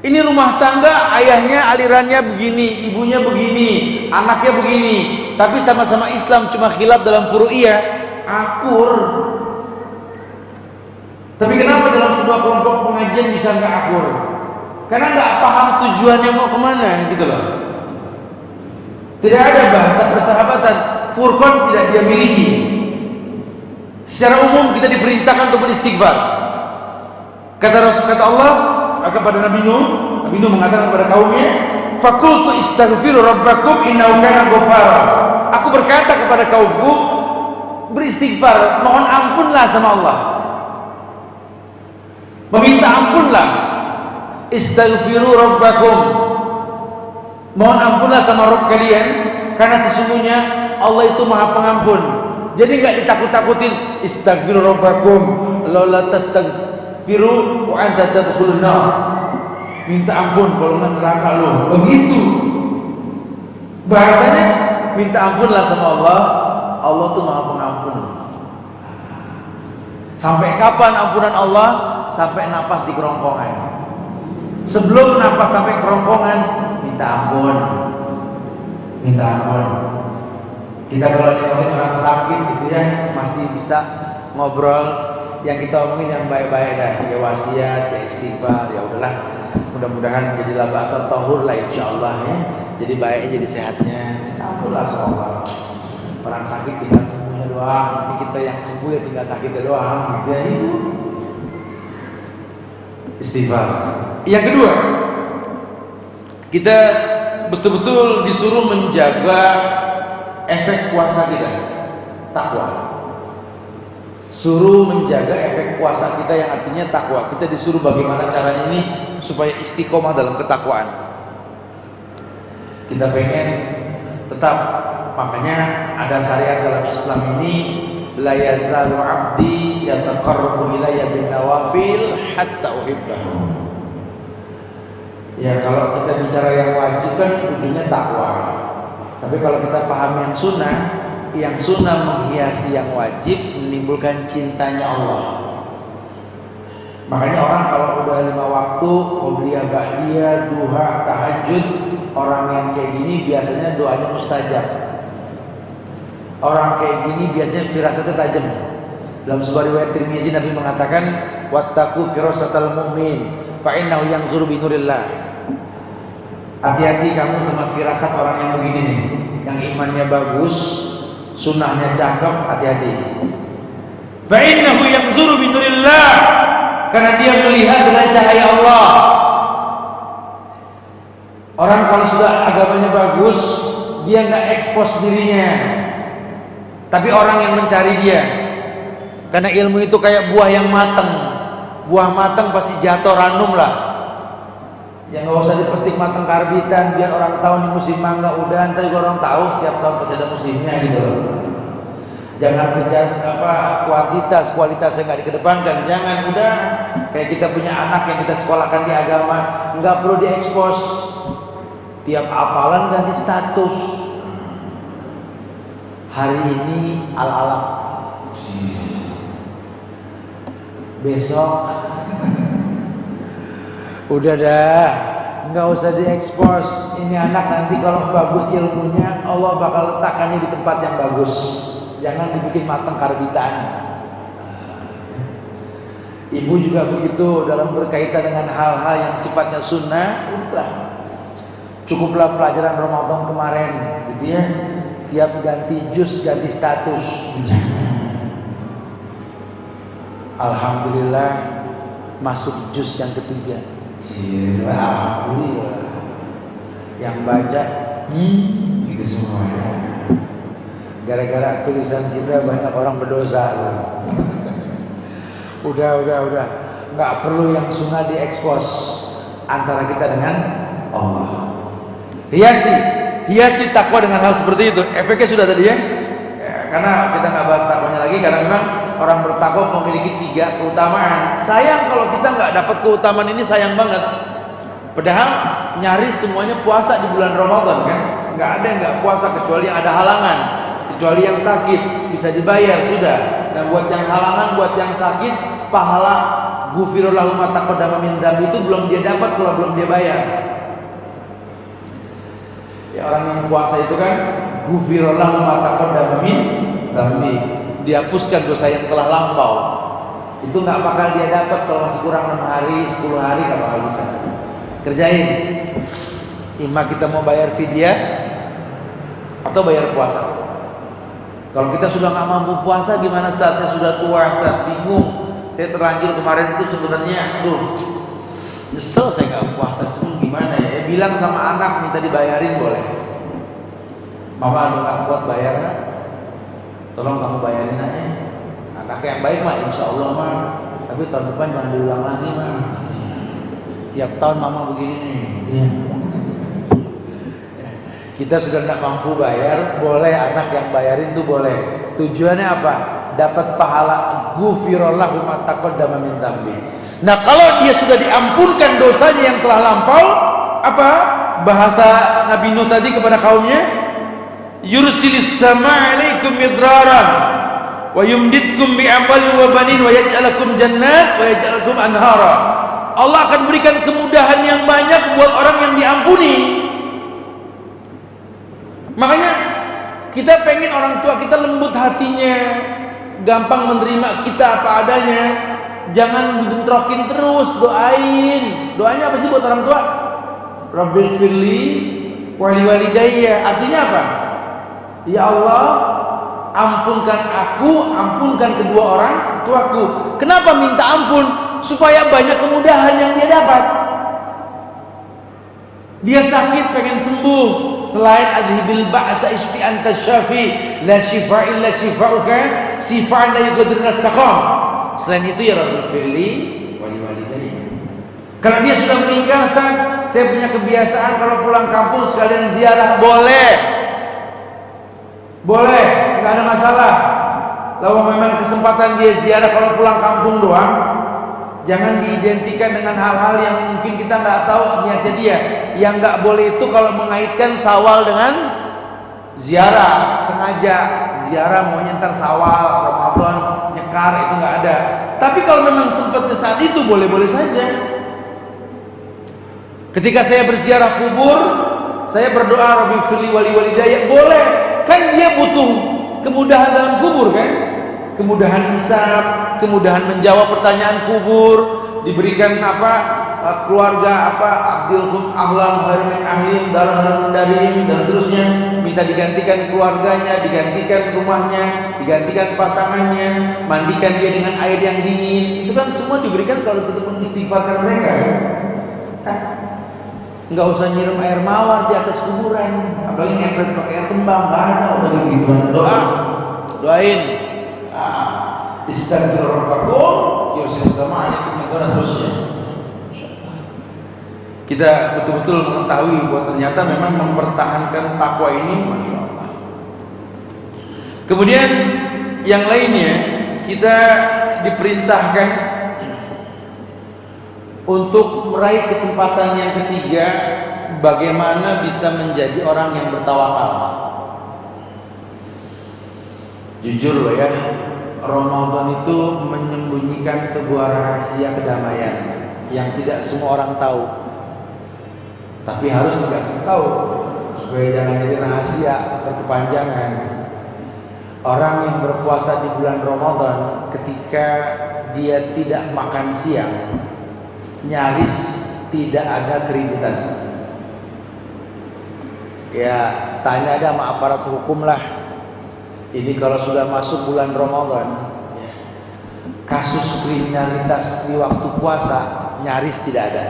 Ini rumah tangga, ayahnya alirannya begini, ibunya begini, anaknya begini, tapi sama-sama Islam, cuma khilaf dalam furu'iyah, akur. Tapi kenapa dalam sebuah kelompok pengajian bisa nggak akur? Karena nggak paham tujuannya mau kemana, gitu loh. Tidak ada bahasa persahabatan. Furqan tidak dia miliki. Secara umum kita diperintahkan untuk beristighfar. Kata Allah kepada Nabi Nuh mengatakan kepada kaumnya, "Faqultu istaghfiru rabbakum innahu kana ghaffara." Aku berkata kepada kaumku, beristighfar, mohon ampunlah sama Allah. Meminta ampunlah. Istaghfiru rabbakum. Mohon ampunlah sama Rabb kalian, karena sesungguhnya Allah itu Maha Pengampun. Jadi nggak ditakut-takutin. Istaghfiru rabbakum la tastaghfiru wa anta tadkhulun nar. Minta ampun kalau nggak neraka lo. Begitu. Bahasanya minta ampunlah sama Allah. Allah itu Maha Pengampun. Sampai kapan ampunan Allah? Sampai napas di kerongkongan. Sebelum napas sampai kerongkongan, minta ampun. Minta ampun. Kita kalau ngomongin orang sakit gitu ya, masih bisa ngobrol. Yang kita omongin yang baik-baik dah, ya wasiat, ya istighfar, ya udahlah. Mudah-mudahan jadilah bahasa tahur lah insyaallah ya. Jadi baiknya, jadi sehatnya. Minta ampunlah sama Allah. Orang sakit tinggal sembuhnya doang. Ini kita yang sembuh ya tinggal sakitnya doang. Gitu ya ibu. Istighfar. Yang kedua, kita betul-betul disuruh menjaga efek puasa kita, takwa. Suruh menjaga efek puasa kita yang artinya takwa. Kita disuruh bagaimana caranya ini supaya istiqomah dalam ketakwaan. Kita pengen tetap, makanya ada syariat dalam Islam ini, la yazalu 'abdi yataqarrabu ilayya bin nawafil hatta uhibbahu. Ya kalau kita bicara yang wajib kan ujungnya takwa. Tapi kalau kita paham yang sunnah menghiasi yang wajib, menimbulkan cintanya Allah. Makanya orang kalau udah 5 waktu, qobliyah, ba'diyah, duha, tahajud, orang yang kayak gini biasanya doanya mustajab. Orang kayak gini biasanya firasatnya tajam. Dalam sebuah riwayat Tirmizi Nabi mengatakan, wattaqu firasatal mu'min fa innahu yanzuru bi nurillah. Hati-hati kamu sama firasat orang yang begini nih, yang imannya bagus, sunnahnya cakep, hati-hati. Fa innahu yanzuru bi nurillah, karena dia melihat dengan cahaya Allah. Orang kalau sudah agamanya bagus, dia nggak ekspos dirinya. Tapi orang yang mencari dia, karena ilmu itu kayak buah yang matang. Buah matang pasti jatuh ranum lah. Ya nggak usah dipetik matang karbitan biar orang tahu nih musim mangga udah, ntar juga orang tahu tiap tahun pasti ada musimnya gitu loh. Jangan kejar kualitasnya nggak dikedepankan. Jangan udah kayak kita punya anak yang kita sekolahkan di agama, nggak perlu diekspos. Tiap apalan ganti status. Hari ini al-alam, besok udah dah, nggak usah diekspos. Ini anak nanti kalau bagus ilmunya, Allah bakal letakkannya di tempat yang bagus. Jangan dibikin matang karbitan. Ibu juga begitu dalam berkaitan dengan hal-hal yang sifatnya sunnah. Udahlah, cukuplah pelajaran Ramadan kemarin, gitu ya. Tiap ganti jus, ganti status. Alhamdulillah masuk jus yang ketiga. Alhamdulillah. Yang baca gitu semua. Gara-gara tulisan kita banyak orang berdosa. Udah. Nggak perlu yang sunnah diekspos antara kita dengan Allah. Hiasi takwa dengan hal seperti itu. Efeknya sudah tadi ya. Karena kita nggak bahas takwanya lagi, karena memang orang bertakwa memiliki 3 keutamaan. Sayang kalau kita nggak dapat keutamaan ini, sayang banget. Padahal nyaris semuanya puasa di bulan Ramadan kan. Nggak ada yang nggak puasa kecuali yang ada halangan, kecuali yang sakit bisa dibayar sudah. Dan buat yang halangan, buat yang sakit, pahala ghufira lahu ma taqaddama min dzambi itu belum dia dapat kalau belum dia bayar. Ya orang yang puasa itu kan ghufira lahu ma taqaddama min dzambi, dihapuskan dosa yang telah lampau. Itu nggak bakal dia dapat kalau masih kurang 6 hari, 10 hari nggak bakal bisa. Kerjain. Ima kita mau bayar fidyah atau bayar puasa. Kalau kita sudah nggak mampu puasa gimana Ustaz? Saya sudah tua, Ustaz, bingung. Saya terlanjur kemarin itu sebenarnya, nyesel saya nggak puasa. Cuma gimana ya? Bilang sama anak minta dibayarin boleh. Mama nggak kuat bayar, tolong kamu bayarin aja. Anak yang baik mah, insya Allah mah. Tapi tahun depan jangan diulang lagi mah. Tiap tahun mama begini nih. Kita sudah tidak mampu bayar, boleh anak yang bayarin tuh boleh. Tujuannya apa? Dapat pahala ghufirallahu ma taqaddama min dzambi. Nah, kalau dia sudah diampunkan dosanya yang telah lampau, apa bahasa Nabi Nuh tadi kepada kaumnya? Yursilis sama alaikum midraran wa yumditkum bi amwalin wa banin wa yaj'alakum jannat wa yaj'alakum anhara. Allah akan berikan kemudahan yang banyak buat orang yang diampuni. Makanya kita pengen orang tua kita lembut hatinya, gampang menerima kita apa adanya. Jangan dibentrokin terus, doain. Doanya apa sih buat orang tua? Rabbil firli wali walidayya. Artinya apa? Ya Allah, ampunkan aku, ampunkan kedua orang tuaku. Kenapa minta ampun? Supaya banyak kemudahan yang dia dapat. Dia sakit pengen sembuh. Selain adhibil ba'sa isfi anta syafi la shifa illa shifauka sifa'an la yughadiru saqam. Selain itu ya Rabbil firli wali walidayya. Kalau dia sudah meninggal, Ustaz, saya punya kebiasaan kalau pulang kampung sekalian ziarah. Boleh, nggak ada masalah. Kalau memang kesempatan dia ziarah kalau pulang kampung doang, jangan diidentikan dengan hal-hal yang mungkin kita nggak tahu niatnya dia. Yang nggak boleh itu kalau mengaitkan Syawal dengan ziarah, sengaja ziarah mau nyentar Syawal, Ramadan, nyekar, itu nggak ada. Tapi kalau memang sempatnya saat itu boleh-boleh saja. Ketika saya berziarah kubur, saya berdoa Rabbi firli wali walidayya, boleh. Kan dia butuh kemudahan dalam kubur kan? Kemudahan hisab, kemudahan menjawab pertanyaan kubur, diberikan apa? Keluarga apa? Abdilhum ahlam harimin ahlim darahum darim dan seterusnya. Minta digantikan keluarganya, digantikan rumahnya, digantikan pasangannya, mandikan dia dengan air yang dingin. Itu kan semua diberikan kalau kita mengistighfarkan mereka. Enggak usah nyiram air mawar di atas kuburan, apalagi ngepret pakai air kembang, enggak ada udah gitu. Doain. Istighfar rabbakum yursilis sama alaikum midraran seterusnya. Kita betul-betul mengetahui bahwa ternyata memang mempertahankan takwa ini, masya Allah. Kemudian yang lainnya, kita diperintahkan untuk meraih kesempatan yang ketiga, bagaimana bisa menjadi orang yang bertawakal. Jujur loh ya, Ramadan itu menyembunyikan sebuah rahasia kedamaian yang tidak semua orang tahu. Tapi harus dikasih tahu supaya jangan jadi rahasia berkepanjangan. Orang yang berpuasa di bulan Ramadan, ketika dia tidak makan siang, nyaris tidak ada keributan. Ya tanya ada sama aparat hukum lah. Ini kalau sudah masuk bulan Ramadan, kasus kriminalitas di waktu puasa nyaris tidak ada.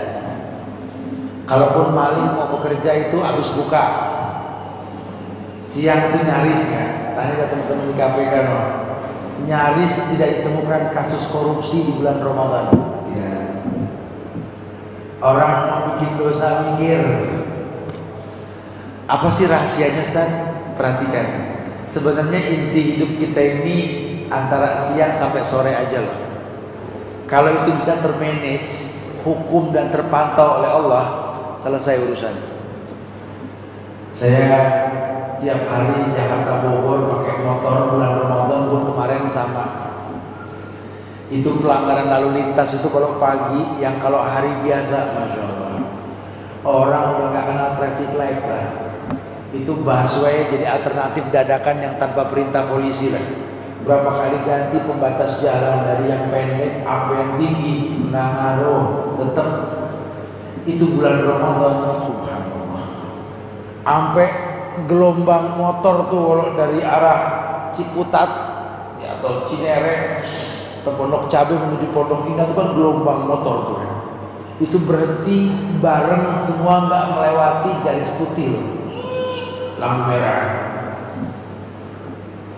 Kalaupun maling mau bekerja itu habis buka, siang itu nyaris ya. Tanya ke teman-teman di KPK, no. Nyaris tidak ditemukan kasus korupsi di bulan Ramadan. Tidak ada. Orang mau bikin dosa mikir, apa sih rahasianya, Ustaz? Perhatikan. Sebenarnya inti hidup kita ini antara siang sampai sore aja loh. Kalau itu bisa termanage, hukum dan terpantau oleh Allah, selesai urusan. Saya tiap hari Jakarta Bogor pakai motor bulan Ramadan pun kemarin sama. Itu pelanggaran lalu lintas itu kalau pagi, yang kalau hari biasa, masya Allah, orang udah nggak kenal traffic light lah. Itu busway jadi alternatif dadakan yang tanpa perintah polisi lah. Berapa kali ganti pembatas jalan dari yang pendek apa yang tinggi, menangaro, tetap itu bulan Ramadan, subhanallah. Sampai gelombang motor tuh kalau dari arah Ciputat ya, atau Cinere atau Pondok Cabe menuju Pondok Indah itu kan gelombang motor tuh ya. Itu berhenti bareng semua, nggak melewati garis putih loh, lampu merah.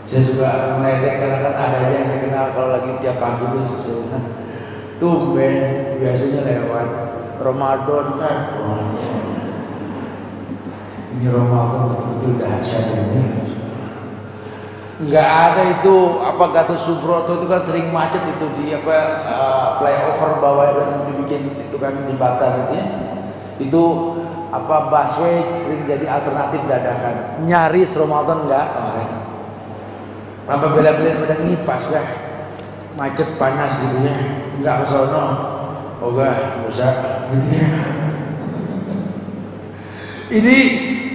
Saya juga meledek karena kan ada aja yang saya kenal kalau lagi tiap pagi itu tumben biasanya lewat Ramadan kan. Ini Ramadan betul-betul dahsyat ini. Nggak ada itu apa Gatot Subroto itu kan sering macet itu di flyover bawah dan dibikin itu kan jembatan itu ya. Itu apa busway sering jadi alternatif dadakan. Nyaris Ramadan enggak kemarin. Apa bela-belain pada ngipas dah. Macet panas gitu ya. Enggak ke sono. Oga, usah gitu ya. Ini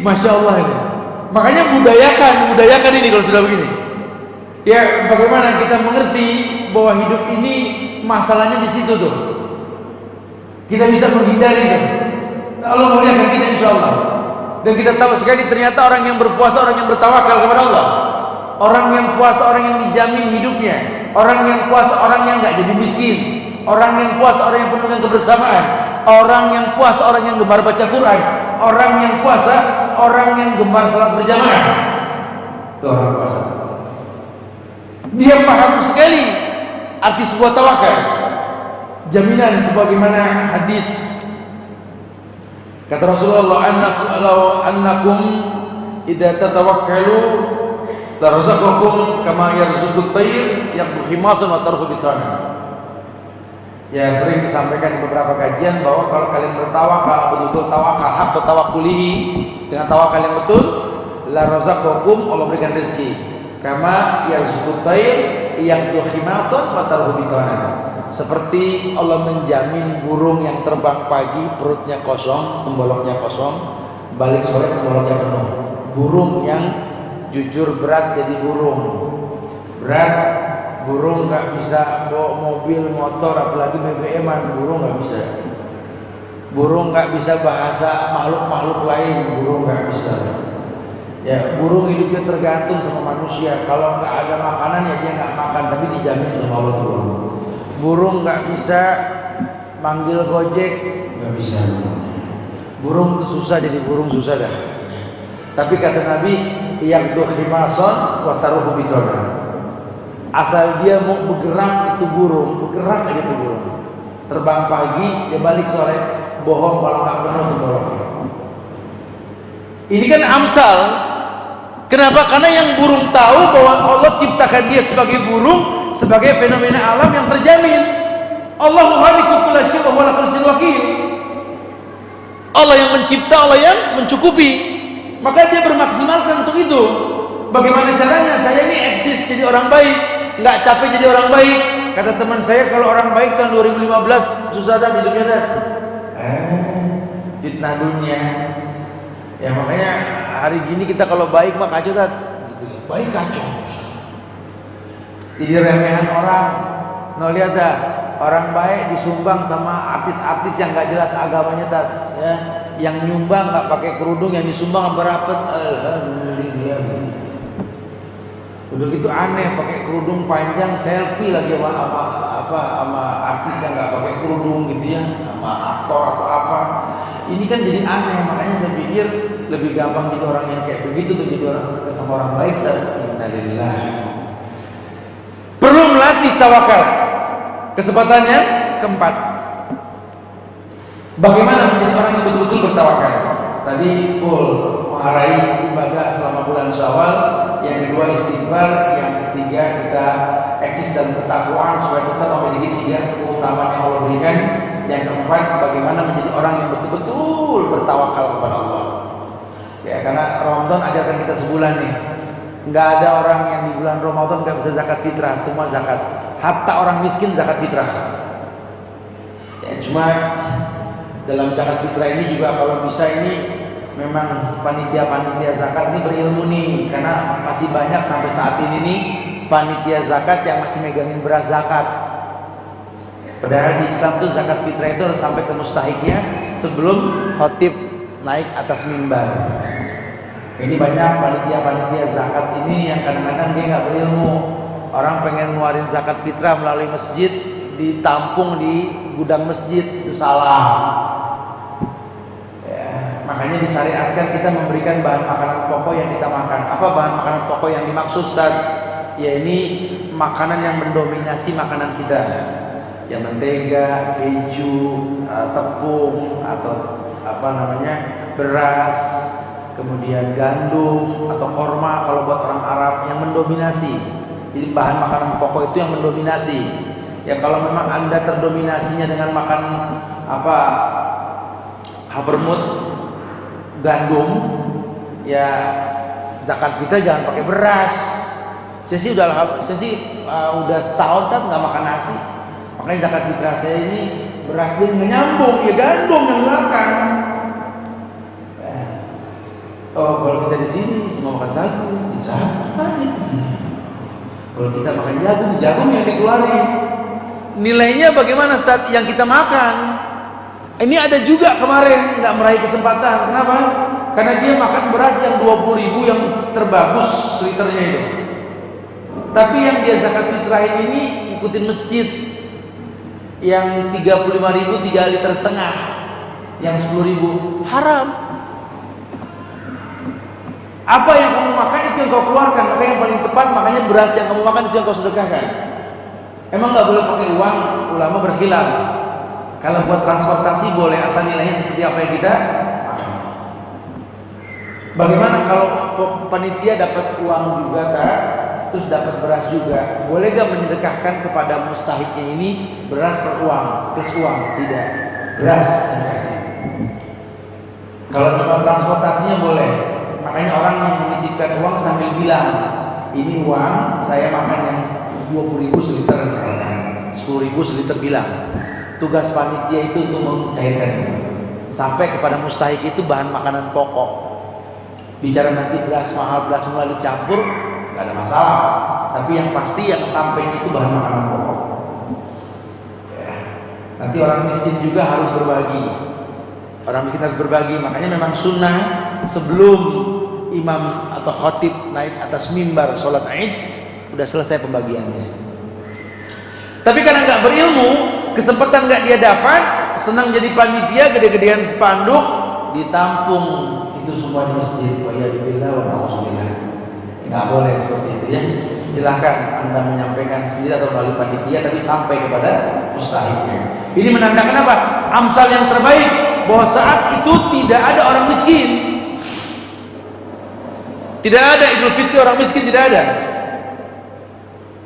Masya Allah ini. Makanya budayakan ini kalau sudah begini. Ya bagaimana kita mengerti bahwa hidup ini masalahnya di situ tuh. Kita bisa menghindari kan. Allah muliakan kita insya Allah. Dan kita tahu sekali ternyata orang yang berpuasa orang yang bertawakal kepada Allah. Orang yang puasa orang yang dijamin hidupnya. Orang yang puasa orang yang nggak jadi miskin. Orang yang puasa orang yang penuh dengan kebersamaan. Orang yang puasa orang yang gemar baca Quran. Orang yang puasa orang yang gemar salat berjamaah. Itu orang puasa. Dia paham sekali arti sebuah tawakal. Jaminan sebagaimana hadis kata Rasulullah, annakum idza tatawakkalu la razaqakum kama yarzuqut tayr yaqdu khimasan wa tarhu bitana. Ya sering disampaikan di beberapa kajian bahwa kalau kalian bertawakal betul-betul tawakal hak tawakkulihi dengan tawakal yang betul, la razaqakum, Allah berikan rezeki kama yarzuqut tayr yaqdu khimasan wa tarhu bitana. Seperti Allah menjamin burung yang terbang pagi perutnya kosong, temboloknya kosong, balik sore temboloknya penuh. Burung yang jujur berat jadi burung berat. Burung nggak bisa bawa mobil, motor, apalagi BBM-an. Burung nggak bisa. Burung nggak bisa bahasa makhluk-makhluk lain. Burung nggak bisa. Ya, burung hidupnya tergantung sama manusia. Kalau nggak ada makanan ya dia nggak makan, tapi dijamin sama Allah tuh. Burung nggak bisa manggil Gojek, nggak bisa. Burung itu susah, jadi burung susah dah. Tapi kata Nabi, yang tuh khimason wa taruhu bitona. Asal dia mau bergerak itu burung, bergerak aja itu burung. Terbang pagi, dia balik sore, bohong kalau nggak penuh tuh borongnya. Ini kan amsal. Kenapa? Karena yang burung tahu bahwa Allah ciptakan dia sebagai burung, sebagai fenomena alam yang terjamin. Allahu khaliqu kulla syai' wa huwa ala kulli syai'in wakil. Allah yang mencipta, Allah yang mencukupi. Maka dia bermaksimalkan untuk itu. Bagaimana caranya? Saya ini eksis jadi orang baik, nggak capek jadi orang baik. Kata teman saya, kalau orang baik tahun 2015 susah dah hidupnya dah. Fitnah dunia. Ya makanya hari gini kita kalau baik mah kacau dah. Gitu. Baik kacau. Jadi remehan orang. No lihat dah, orang baik disumbang sama artis-artis yang nggak jelas agamanya dah. Ya, yang nyumbang nggak pakai kerudung, yang disumbang berapet. Alhamdulillah. Udah gitu aneh, pakai kerudung panjang selfie lagi sama artis yang nggak pakai kerudung gitu ya, sama aktor atau apa. Ini kan jadi aneh. Makanya saya pikir lebih gampang jadi orang yang kayak begitu tuh jadi orang sama orang baik. Innalillah. Perlu melatih tawakal. Kesempatannya keempat, bagaimana menjadi orang yang betul-betul bertawakal. Tadi full mengarai ibadah selama bulan Syawal. Yang kedua istighfar. Yang ketiga kita eksis dalam ketakwaan supaya tetap memiliki tiga keutamaan yang Allah berikan. Yang keempat, bagaimana menjadi orang yang betul-betul bertawakal kepada Allah. Ya, karena Ramadan ajarkan kita sebulan nih. Nggak ada orang yang di bulan Ramadan nggak bisa zakat fitrah, semua zakat. Hatta orang miskin zakat fitrah. Ya, cuma dalam zakat fitrah ini juga kalau bisa ini memang panitia zakat ini berilmu nih, karena masih banyak sampai saat ini nih panitia zakat yang masih megangin beras zakat. Padahal di Islam tuh zakat fitrah itu harus sampai ke mustahiknya sebelum khotib naik atas mimbar. Ini banyak panitia zakat ini yang kadang-kadang dia nggak berilmu. Orang pengen ngeluarin zakat fitrah melalui masjid, ditampung di gudang masjid, itu salah. Makanya disyariatkan kita memberikan bahan makanan pokok yang kita makan. Apa bahan makanan pokok yang dimaksud, Ustaz? Ya ini makanan yang mendominasi makanan kita. Ya mentega, keju, tepung atau beras, kemudian gandum atau korma kalau buat orang Arab yang mendominasi. Jadi bahan makanan pokok itu yang mendominasi. Ya kalau memang Anda terdominasinya dengan makan apa havermut, gandum, ya zakat kita jangan pakai beras. Saya sih udah setahun kan nggak makan nasi. Makanya zakat fitrah saya ini beras dia nggak nyambung, ya gandum yang makan. Oh kalau kita di sini semua makan sagu, bisa apa nih? Kalau kita makan jagung yang dikeluarin. Nilainya bagaimana Ustaz yang kita makan? Ini ada juga kemarin nggak meraih kesempatan. Kenapa? Karena dia makan beras yang 20.000 yang terbagus liternya itu. Tapi yang dia zakat fitrahin ini ikutin masjid yang 35.000 3,5 liter, yang 10.000 haram. Apa yang kamu makan itu yang kau keluarkan. Maka yang paling tepat makanya beras yang kamu makan itu yang kau sedekahkan. Emang nggak boleh pakai uang, ulama berkhilaf. Kalau buat transportasi boleh asal nilainya seperti apa yang kita. Bagaimana kalau panitia dapat uang juga kan, terus dapat beras juga, boleh gak menyedekahkan kepada mustahiknya ini beras per uang plus uang? Tidak, beras yang kasih. Kalau cuma transportasinya boleh. Makanya orang yang menitipkan uang sambil bilang, ini uang saya makan yang 20.000 seliter misalkan, 10.000 seliter, bilang. Tugas panitia itu untuk mencairkan itu sampai kepada mustahik itu bahan makanan pokok. Bicara nanti beras mahal, beras murah dicampur, nggak ada masalah. Tapi yang pasti yang sampai itu bahan makanan pokok. Ya. Nanti orang miskin juga harus berbagi. Orang miskin harus berbagi. Makanya memang sunnah sebelum imam atau khatib naik atas mimbar sholat Id udah selesai pembagiannya. Tapi karena nggak berilmu, kesempatan nggak dia dapat, senang jadi panitia, gede-gedean spanduk, ditampung itu semua di masjid. Wa'iyadzubillah wa na'udzubillah. Nggak boleh seperti itu ya. Silahkan Anda menyampaikan sendiri atau melalui panitia, tapi sampai kepada mustahiknya. Ini menandakan apa? Amsal yang terbaik, bahwa saat itu tidak ada orang miskin. Tidak ada Idul Fitri orang miskin, tidak ada.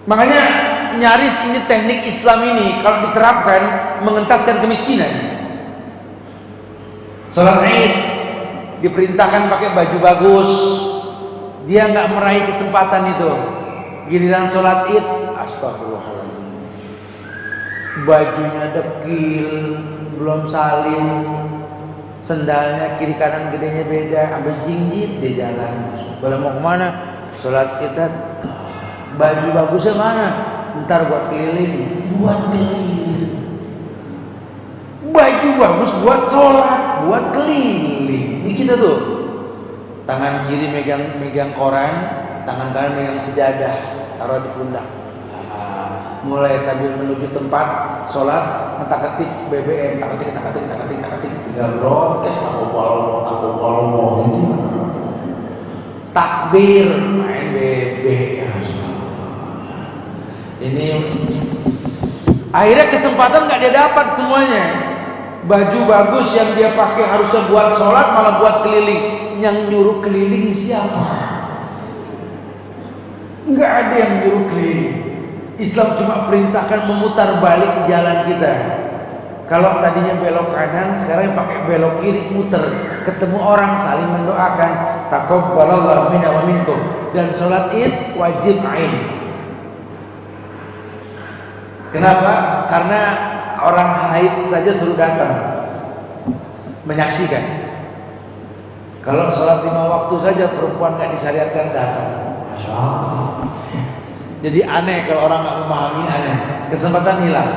Makanya nyaris ini teknik Islam ini kalau diterapkan mengentaskan kemiskinan. Salat Id diperintahkan pakai baju bagus, dia nggak meraih kesempatan itu. Giliran sholat Id, astagfirullahaladzim, bajunya dekil, belum salin, sendalnya kiri kanan gedenya beda, ambil jinggit di jalan. Kalau mau kemana? Sholat Id, baju bagusnya mana? Ntar buat keliling. Buat keliling. Baju bagus buat sholat, buat keliling. Ini kita tuh, tangan kiri megang koran, tangan kanan megang sejadah, taruh di pundak. Mulai sambil menuju tempat sholat, mentak-ketik BBM, tak-ketik, tinggal broadcast, takut gitu. Takbir, main BB. Ini akhirnya kesempatan nggak dia dapat semuanya. Baju bagus yang dia pakai harusnya buat sholat, malah buat keliling. Yang nyuruh keliling siapa? Nggak ada yang nyuruh keliling. Islam cuma perintahkan memutar balik jalan kita. Kalau tadinya belok kanan, sekarang pakai belok kiri, muter. Ketemu orang, saling mendoakan, taqabbalallahu minna wa minkum. Dan sholat Id wajib ain. Kenapa? Karena orang haid saja suruh datang menyaksikan. Kalau sholat 5 waktu saja perempuan nggak disyariatkan datang. Masya Allah. Jadi aneh kalau orang nggak memahami, aneh. Kesempatan hilang.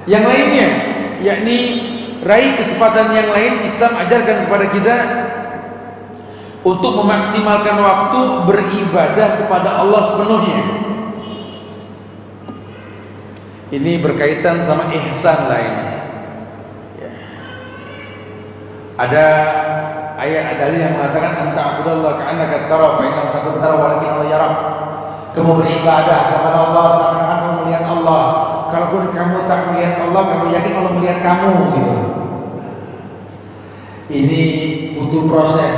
Yang lainnya, yakni raih kesempatan yang lain, Islam ajarkan kepada kita untuk memaksimalkan waktu beribadah kepada Allah sepenuhnya. Ini berkaitan sama ihsan lainnya. Ya. Ada ayat dalil yang mengatakan anta'budallaha ka'annaka tarahu fa in lam takun tarahu walakin Allah yarak. Kamu beribadah kepada Allah seakan-akan kamu melihat Allah. Kalaupun kamu tak melihat Allah, kamu yakin Allah melihat kamu gitu. Ini butuh proses.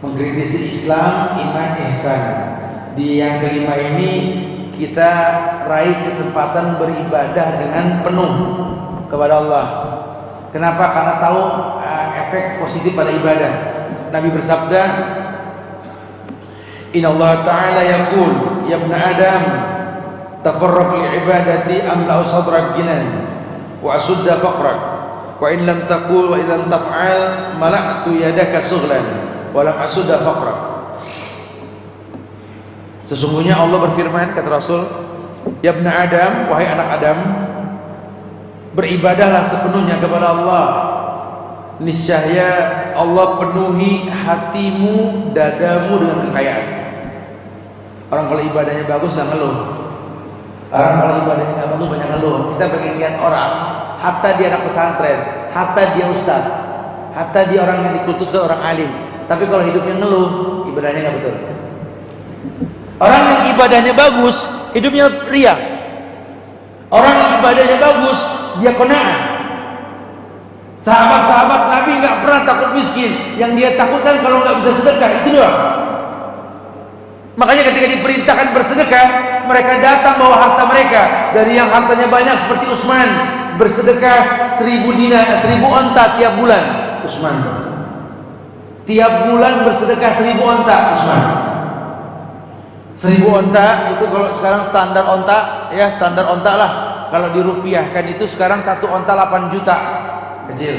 mengkritisi Islam, iman, ihsan. Di yang kelima ini kita raih kesempatan beribadah dengan penuh kepada Allah. Kenapa? Karena tahu efek positif pada ibadah. Nabi bersabda, Inna Allah Ta'ala yaqul, ya ibn Adam, tafarraq li ibadati amla'u sadrak ginan wa asudda faqrak wa in lam taqul wa in lam taf'al mala'tu yadaka sughlan wa lam asudda faqrak. Sesungguhnya Allah berfirman, kata Rasul, ya ibn Adam, wahai anak Adam, beribadahlah sepenuhnya kepada Allah. Niscaya Allah penuhi hatimu, dadamu dengan kekayaan. Orang kalau ibadahnya bagus nggak ngeluh. Orang kalau ibadahnya nggak bagus banyak ngeluh. Kita pengen lihat orang, hatta dia anak pesantren, hatta dia ustaz, hatta dia orang yang dikultuskan, orang alim. Tapi kalau hidupnya ngeluh, ibadahnya nggak betul. Orang yang ibadahnya bagus, hidupnya ria. Orang yang ibadahnya bagus, dia qanaah. Sahabat-sahabat Nabi nggak pernah takut miskin. Yang dia takutkan kalau nggak bisa sedekah, itu doang. Makanya ketika diperintahkan bersedekah, mereka datang bawa harta mereka. Dari yang hartanya banyak seperti Utsman, bersedekah 1000 dinar, 1000 onta tiap bulan. Utsman tiap bulan bersedekah 1000 onta. Utsman 1000 onta itu kalau sekarang standar onta, ya standar onta lah. Kalau dirupiahkan itu sekarang 1 onta 8 juta. Kecil.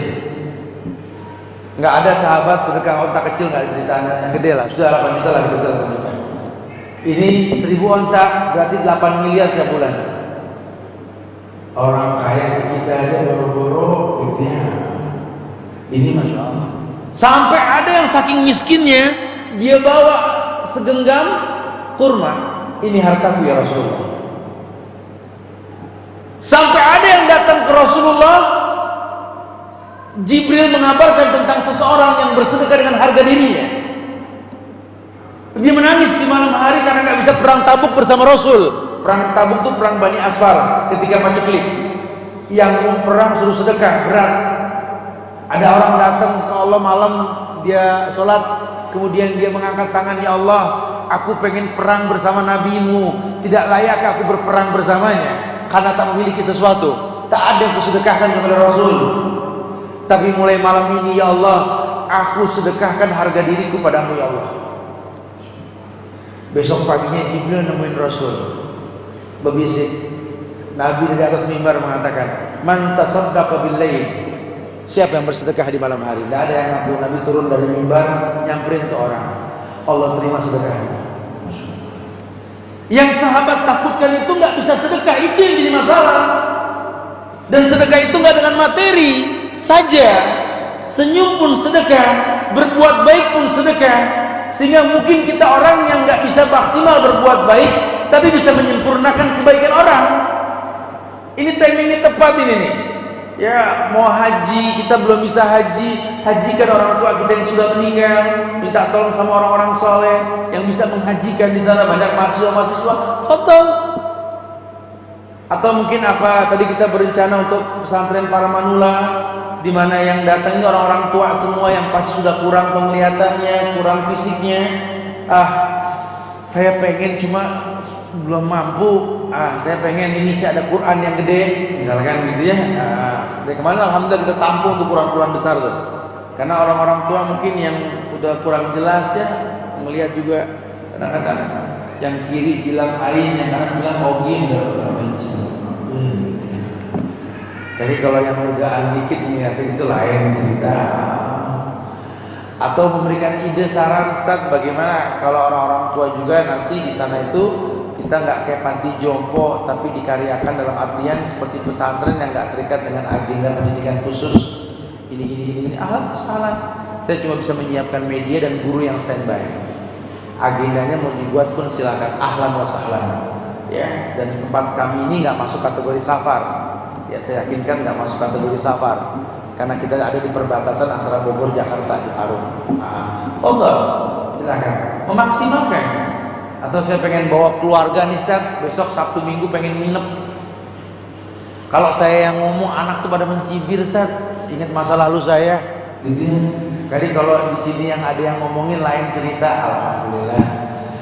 Nggak ada sahabat sedekah onta kecil, nggak cerita yang gede lah. Sudah 8 juta lah, gitu 8 juta. Ini 1000 onta berarti 8 miliar tiap bulan. Orang kaya kita aja boro-boro gitu ya. Ini masya Allah. Sampai ada yang saking miskinnya dia bawa segenggam kurma. Ini hartaku ya Rasulullah. Sampai ada yang datang ke Rasulullah, Jibril mengabarkan tentang seseorang yang bersedekah dengan harga dirinya. Dia menangis di malam hari karena nggak bisa perang Tabuk bersama Rasul. Perang Tabuk itu perang Bani Asfar ketika paceklik. Yang mau perang suruh sedekah, berat. Ada orang datang ke Allah malam, dia sholat, kemudian dia mengangkat tangan, ya Allah, aku pengen perang bersama nabimu. Tidak layak aku berperang bersamanya karena tak memiliki sesuatu. Tak ada yang kusedekahkan kepada Rasul. Tapi mulai malam ini ya Allah, aku sedekahkan harga diriku padamu ya Allah. Besok paginya Jibril nemuin Rasul, berbisik. Nabi dari atas mimbar mengatakan, man tasaddaqa bil-lail, siapa yang bersedekah di malam hari? Tidak ada yang ngaku. Nabi turun dari mimbar, nyamperin tuh orang. Allah terima sedekahnya. Yang sahabat takutkan itu nggak bisa sedekah, itu yang jadi masalah. Dan sedekah itu nggak dengan materi saja, senyum pun sedekah, berbuat baik pun sedekah. Sehingga mungkin kita orang yang nggak bisa maksimal berbuat baik, tapi bisa menyempurnakan kebaikan orang. Ini timingnya tepat ini nih. Ya mau haji, kita belum bisa haji, hajikan orang tua kita yang sudah meninggal. Minta tolong sama orang-orang soleh yang bisa menghajikan di sana. Banyak mahasiswa-mahasiswa, foto. Atau mungkin apa? Tadi kita berencana untuk pesantren para manula, di mana yang datang ini orang-orang tua semua yang pasti sudah kurang penglihatannya, kurang fisiknya. Saya pengen cuma belum mampu. Saya pengen ini sih ada Quran yang gede, misalkan gitu ya. Dari kemarin alhamdulillah kita tampung untuk Quran-Quran besar tuh. Karena orang-orang tua mungkin yang udah kurang jelas ya, melihat juga kadang-kadang yang kiri bilang ain, yang kanan bilang ogin, jadi kalau yang mudahan dikit ngeliatin itu lain cerita. Atau memberikan ide saran, Ustaz, bagaimana kalau orang-orang tua juga nanti di sana itu kita nggak kayak panti jompo, tapi dikaryakan dalam artian seperti pesantren yang nggak terikat dengan agenda pendidikan khusus. Ini. Salah. Saya cuma bisa menyiapkan media dan guru yang standby. Agendanya mau dibuat pun silakan, ahlan wa sahlan. Ya, dan tempat kami ini nggak masuk kategori safar. Ya, saya yakinkan nggak masuk kategori safar karena kita ada di perbatasan antara Bogor, Jakarta, di Parung. Oh enggak, silakan memaksimalkan. Atau saya pengen bawa keluarga nih Ustaz, besok Sabtu Minggu pengen nginep. Kalau saya yang ngomong anak tuh pada mencibir Ustaz, ingat masa lalu saya, gitu ya. Jadi kalau di sini yang ada yang ngomongin lain cerita, alhamdulillah.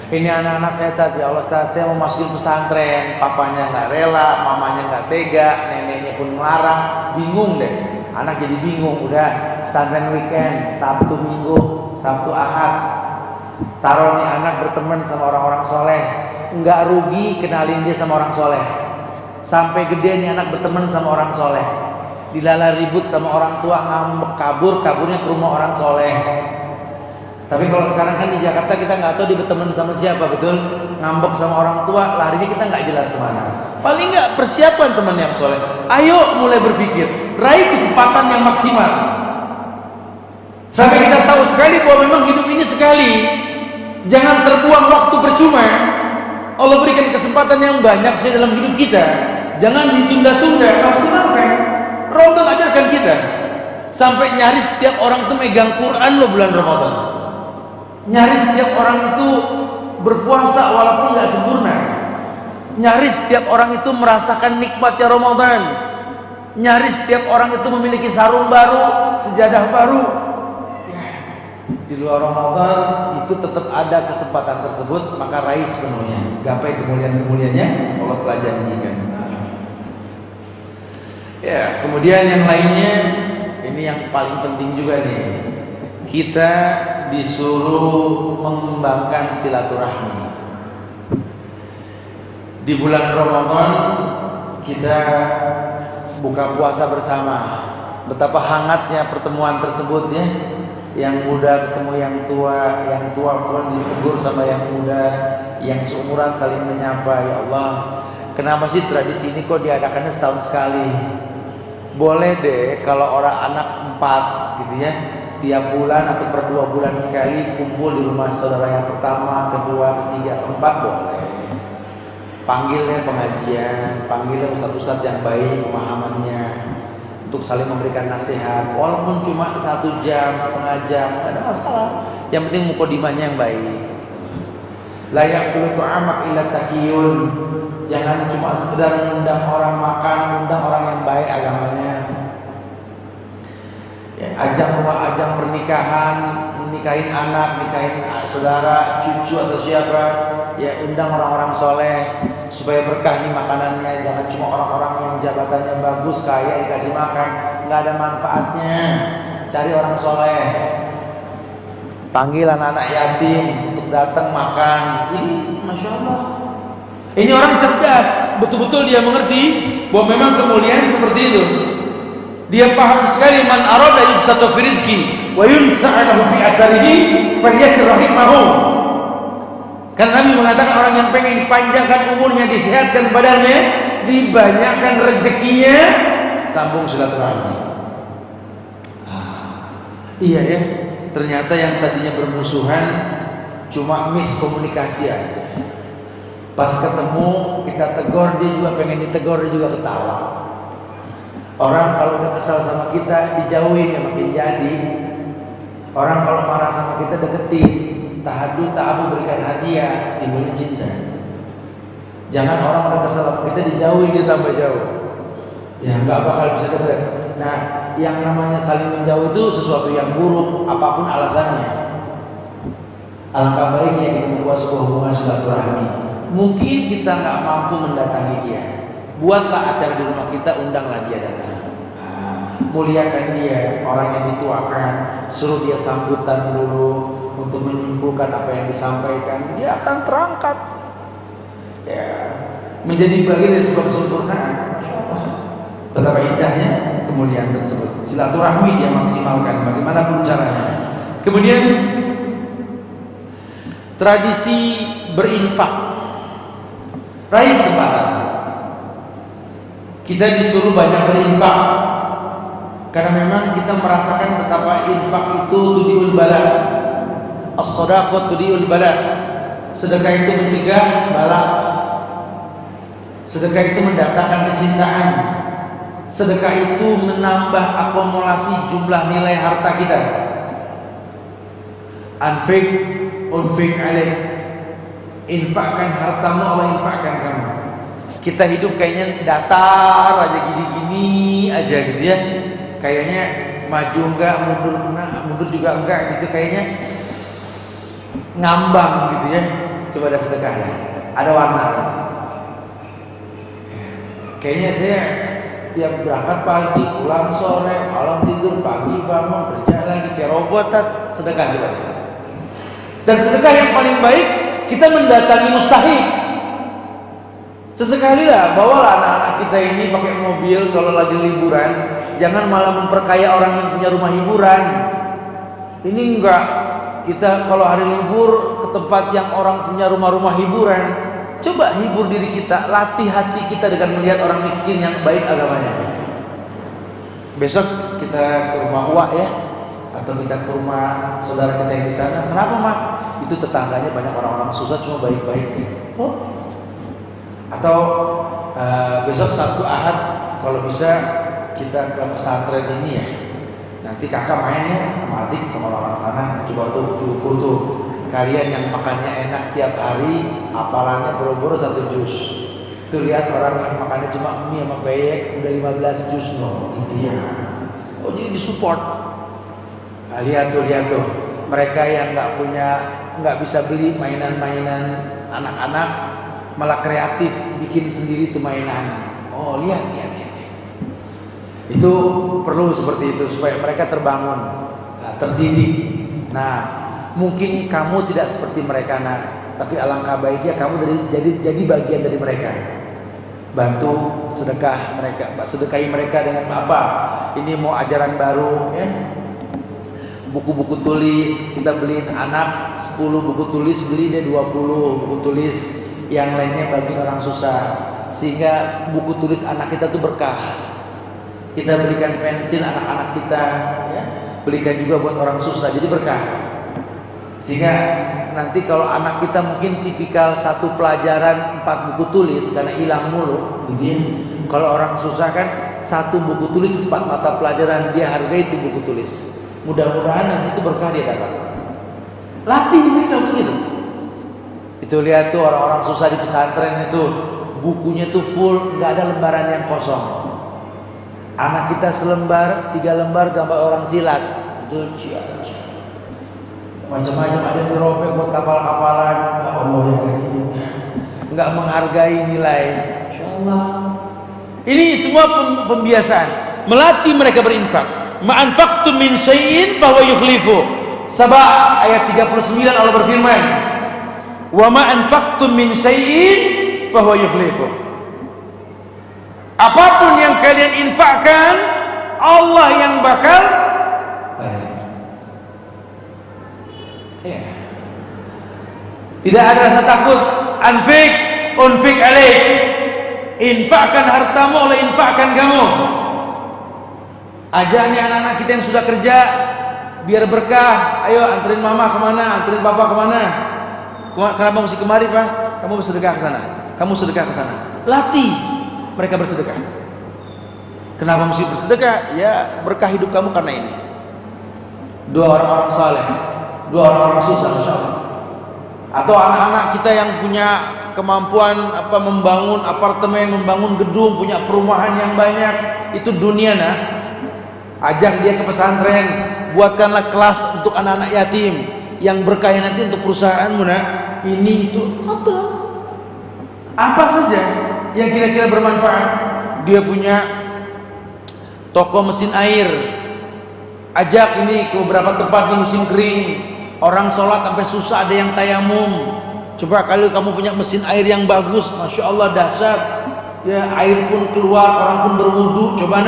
Ini anak-anak saya tadi, ya Allah Ustaz, saya mau masukin pesantren, papanya nggak rela, mamanya nggak tega, neneknya pun melarang, bingung deh. Anak jadi bingung, udah pesantren weekend, Sabtu Minggu, Sabtu Ahad. Taruh nih anak berteman sama orang-orang soleh, nggak rugi kenalin dia sama orang soleh. Sampai gede nih anak berteman sama orang soleh, dilala ribut sama orang tua, ngambek kaburnya ke rumah orang soleh. Tapi kalau sekarang kan di Jakarta kita nggak tahu dia berteman sama siapa, betul? Ngambek sama orang tua, larinya kita nggak jelas kemana. Paling nggak persiapan teman yang soleh. Ayo mulai berpikir, raih kesempatan yang maksimal. Sampai kita tahu sekali bahwa memang hidup ini sekali. Jangan terbuang waktu percuma. Allah berikan kesempatan yang banyak sih dalam hidup kita. Jangan ditunda-tunda, maksimalkan. Ramadan ajarkan kita. Sampai nyaris setiap orang itu megang Quran loh bulan Ramadan. Nyaris setiap orang itu berpuasa walaupun nggak sempurna. Nyaris setiap orang itu merasakan nikmatnya Ramadan. Nyaris setiap orang itu memiliki sarung baru, sejadah baru. Di luar Ramadan itu tetap ada kesempatan tersebut, maka raih sepenuhnya. Gapai kemuliaan-kemuliaannya Allah telah janjikan. Ya, kemudian yang lainnya, ini yang paling penting juga nih. Kita disuruh mengembangkan silaturahmi. Di bulan Ramadan kita buka puasa bersama. Betapa hangatnya pertemuan tersebut ya. Yang muda ketemu yang tua pun disegur sama yang muda, yang seumuran saling menyapa. Ya Allah, kenapa sih tradisi ini kok diadakannya setahun sekali? Boleh deh kalau orang anak 4 gitu ya, tiap bulan atau per 2 bulan sekali kumpul di rumah saudara yang pertama, kedua, ketiga, keempat, boleh. Panggilnya pengajian, panggilnya ustadz-ustadz yang baik pemahamannya, untuk saling memberikan nasihat, walaupun cuma 1 jam, setengah jam, tidak ada masalah. Yang penting mukodimahnya yang baik. Layak kulitu amak ila takiyun. Jangan cuma sekedar undang orang makan, undang orang yang baik agamanya. Ya, ajang pernikahan, nikahin anak, nikahin saudara, cucu atau siapa, ya undang orang-orang soleh supaya berkah nih makanannya. Jangan cuma orang-orang yang jabatannya bagus, kaya dikasih makan, nggak ada manfaatnya. Cari orang soleh, panggil anak-anak yatim untuk datang makan. Ini masya Allah, ini orang cerdas, betul-betul dia mengerti bahwa memang kemuliaan seperti itu. Dia paham sekali, man arada yubsatu fi rizqi wa yunsa'ahu fi asarihi falyasir rahimahu. Karena Nabi mengatakan orang yang pengen panjangkan umurnya, disehatkan badannya, dibanyakkan rezekinya, sambung silaturahmi. Iya ya, ternyata yang tadinya bermusuhan cuma miskomunikasi aja. Pas ketemu kita tegur, dia juga pengen ditegur, dia juga ketawa. Orang kalau udah kesal sama kita dijauhin, ya makin jadi. Orang kalau marah sama kita deketin, tahadu ta'abu, berikan hadiah, timbulnya cinta. Jangan orang udah kesal sama kita dijauhin, dia tambah jauh. Ya nggak bakal bisa dekat. Nah, yang namanya saling menjauh itu sesuatu yang buruk, apapun alasannya. Alangkah baiknya kita membuat sebuah hubungan silaturahmi. Mungkin kita nggak mampu mendatangi dia, buatlah acara di rumah kita, undanglah dia datang. Muliakan dia, orang yang dituakan, suruh dia sambutan dulu untuk menyimpulkan apa yang disampaikan. Dia akan terangkat, ya, menjadi bagian dari sebuah kesempurnaan. Betapa indahnya kemuliaan tersebut. Silaturahmi dia maksimalkan bagaimanapun caranya. Kemudian tradisi berinfak, raih kesempatan. Kita disuruh banyak berinfak karena memang kita merasakan betapa infak itu tudiul bala. As-shadaqah tudiul bala. Sedekah itu mencegah bala. Sedekah itu mendatangkan kecintaan. Sedekah itu menambah akumulasi jumlah nilai harta kita. Anfik unfik alaik. Infakkan hartamu, Allah infakkan kamu. Kita hidup kayaknya datar aja, gini-gini aja gitu ya. Kayaknya maju enggak, mundur juga enggak gitu, kayaknya ngambang gitu ya. Coba ada sedekahnya, ada warna. Kayaknya saya tiap berangkat pagi, pulang sore, malam tidur, pagi bangun, kerja lagi kayak robot. Sedekah coba. Dan sedekah yang paling baik, kita mendatangi mustahik. Sesekali lah bawalah anak-anak kita ini pakai mobil kalau lagi liburan, jangan malah memperkaya orang yang punya rumah hiburan. Ini enggak, kita kalau hari libur ke tempat yang orang punya rumah-rumah hiburan, coba hibur diri kita, latih hati kita dengan melihat orang miskin yang baik agamanya. Besok kita ke rumah Uwa ya, atau kita ke rumah saudara kita yang di sana. Kenapa Mak? Itu tetangganya banyak orang-orang susah cuma baik-baik gitu. Oh. Atau besok Sabtu Ahad kalau bisa kita ke pesantren ini ya. Nanti kakak mainnya sama adik sama orang sana, coba tuh diukur tuh. Kalian yang makannya enak tiap hari, apalannya boro-boro 1 juz. Tuh lihat orang yang makannya cuma mie sama peyek udah 15 juz loh, gitu ya. Oh jadi disupport. Nah, lihat tuh mereka yang nggak bisa beli mainan-mainan anak-anak, malah kreatif bikin sendiri tuh mainan. Oh lihat. Itu perlu seperti itu supaya mereka terbangun, terdidik. Nah, mungkin kamu tidak seperti mereka tapi alangkah baiknya kamu jadi bagian dari mereka. Bantu sedekah mereka, sedekahi mereka dengan apa? Ini mau ajaran baru ya. Buku-buku tulis kita beliin anak 10 buku tulis, beli deh 20 buku tulis, yang lainnya bagi orang susah, sehingga buku tulis anak kita tuh berkah. Kita berikan pensil anak-anak kita ya, belikan juga buat orang susah, jadi berkah. Sehingga nanti kalau anak kita mungkin tipikal satu pelajaran 4 buku tulis karena hilang mulu gitu ya. Kalau orang susah kan 1 buku tulis 4 mata pelajaran, dia hargai itu buku tulis. Mudah-mudahan itu berkah dia dapat. Latih mereka untuk itu. Itu lihat tuh orang-orang susah di pesantren itu bukunya tuh full, nggak ada lembaran yang kosong. Anak kita selembar, 3 lembar gambar orang silat. Itu macam-macam, ada yang dirobek buat kapal-kapalan. Ya Allah ya ini nggak menghargai nilai. Insyaallah. Ini semua pembiasaan, melatih mereka berinfak. Ma'anfaqtum min syai'in fahuwa yukhlifu. Sabah ayat 39 Allah berfirman, wa ma'anfaqtum min syai'in fahuwa yukhlifu. Apapun yang kalian infakkan, Allah yang bakal bayar. Ya. Tidak ada rasa takut. Unfik alaik. Infakkan hartamu, Allah infakkan kamu. Ajak nih anak-anak kita yang sudah kerja biar berkah. Ayo anterin mama kemana, anterin papa kemana. Kenapa mesti kemari Pak? Kamu bersedekah ke sana. Kamu sedekah ke sana. Latih mereka bersedekah. Kenapa mesti bersedekah? Ya berkah hidup kamu karena ini. 2 orang-orang saleh, 2 orang-orang susah, Masya Allah. Atau anak-anak kita yang punya kemampuan membangun apartemen, membangun gedung, punya perumahan yang banyak, itu dunia ajak dia ke pesantren, buatkanlah kelas untuk anak-anak yatim yang berkah nanti untuk perusahaanmu ini itu foto apa saja yang kira-kira bermanfaat. Dia punya toko mesin air, ajak ini ke beberapa tempat di musim kering, orang sholat sampai susah, ada yang tayamum. Coba kalau kamu punya mesin air yang bagus, Masya Allah dahsyat ya, air pun keluar, orang pun berwudu. Coba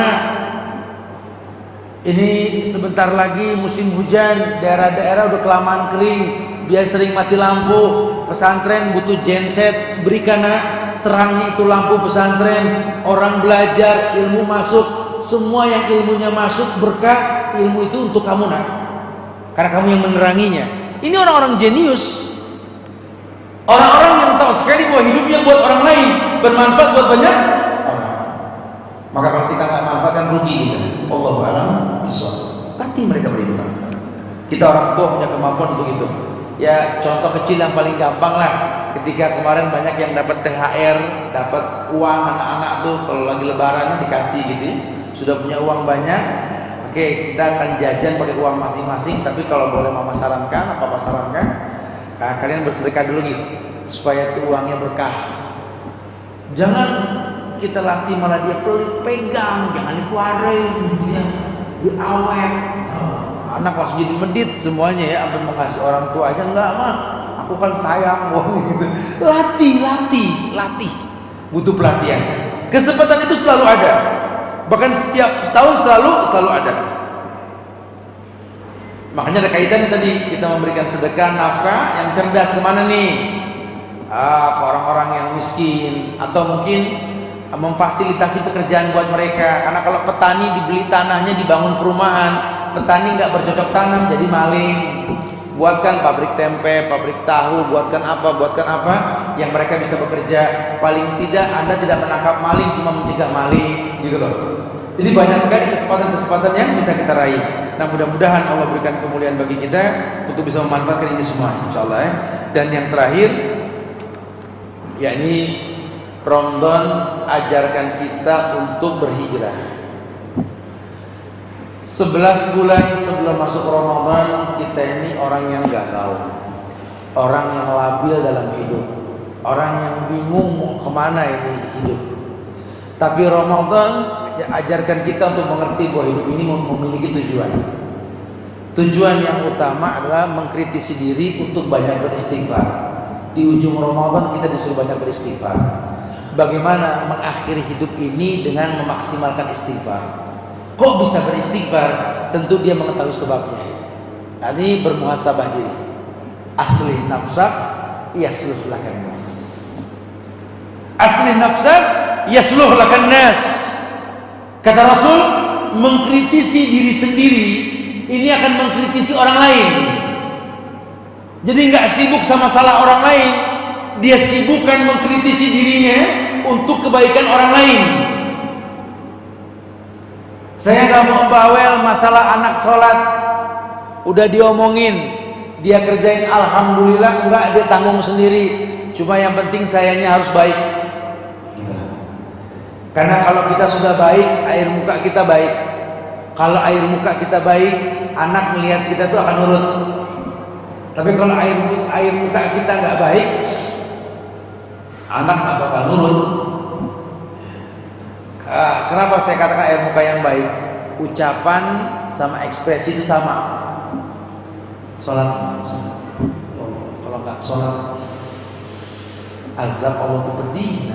ini sebentar lagi musim hujan, daerah-daerah udah kelamaan kering, biasa sering mati lampu. Pesantren butuh genset, berikan terangnya itu lampu pesantren, orang belajar, ilmu masuk, semua yang ilmunya masuk berkah, ilmu itu untuk kamu karena kamu yang meneranginya. Ini orang-orang jenius, orang-orang yang tahu sekali bahwa hidupnya buat orang lain, bermanfaat buat banyak orang. Maka kalau kita nggak manfaatkan, rugi kita. Allahu a'lam bishawab. Latih mereka berinfak. Kita orang tua punya kemampuan untuk itu. Ya contoh kecil yang paling gampang lah. Ketika kemarin banyak yang dapat THR, dapat uang anak-anak tuh kalau lagi lebaran dikasih gitu. Sudah punya uang banyak, Oke, kita akan jajan pakai uang masing-masing, tapi kalau boleh mama sarankan, papa sarankan, kalian bersedekah dulu gitu, supaya itu uangnya berkah. Jangan kita latih malah dia pelit, pegang, jangan dikeluarin gitu ya, diawet. Anak langsung jadi medit semuanya ya, sampai mengasih orang tua aja enggak mah, aku kan sayang gitu. Latih, butuh pelatihan. Kesempatan itu selalu ada, bahkan setiap setahun selalu ada. Makanya ada kaitannya tadi, kita memberikan sedekah nafkah yang cerdas kemana nih? Ke orang-orang yang miskin, atau mungkin memfasilitasi pekerjaan buat mereka. Karena kalau petani dibeli tanahnya dibangun perumahan, petani nggak bercocok tanam jadi maling. Buatkan pabrik tempe, pabrik tahu, buatkan apa yang mereka bisa bekerja. Paling tidak Anda tidak menangkap maling, cuma mencegah maling gitu loh. Jadi banyak sekali kesempatan-kesempatan yang bisa kita raih. Nah, mudah-mudahan Allah berikan kemuliaan bagi kita untuk bisa memanfaatkan ini semua, insyaallah ya. Dan yang terakhir, yakni Ramadan ajarkan kita untuk berhijrah. 11 bulan sebelum masuk Ramadan, kita ini orang yang galau, orang yang labil dalam hidup, orang yang bingung mau kemana ini hidup. Tapi Ramadan ajarkan kita untuk mengerti bahwa hidup ini memiliki tujuan. Tujuan yang utama adalah mengkritisi diri untuk banyak beristighfar. Di ujung Ramadan kita disuruh banyak beristighfar. Bagaimana mengakhiri hidup ini dengan memaksimalkan istighfar? Kok bisa beristighfar? Tentu dia mengetahui sebabnya. Ini bermuhasabah diri. Asli nafsak yasluh lakan nas. Asli nafsak yasluh lakan nas. Kata Rasul, mengkritisi diri sendiri ini akan mengkritisi orang lain. Jadi nggak sibuk sama salah orang lain, dia sibukkan mengkritisi dirinya untuk kebaikan orang lain. Saya nggak mau bawel masalah anak sholat, udah diomongin, dia kerjain alhamdulillah, enggak dia tanggung sendiri. Cuma yang penting sayanya harus baik. Karena kalau kita sudah baik, air muka kita baik. Kalau air muka kita baik, anak melihat kita tuh akan nurut. Tapi kalau air muka kita nggak baik, anak nggak bakal nurut. Kenapa saya katakan air muka yang baik? Ucapan sama ekspresi itu sama. Sholat, kalau nggak sholat, azab Allah tuh pedih.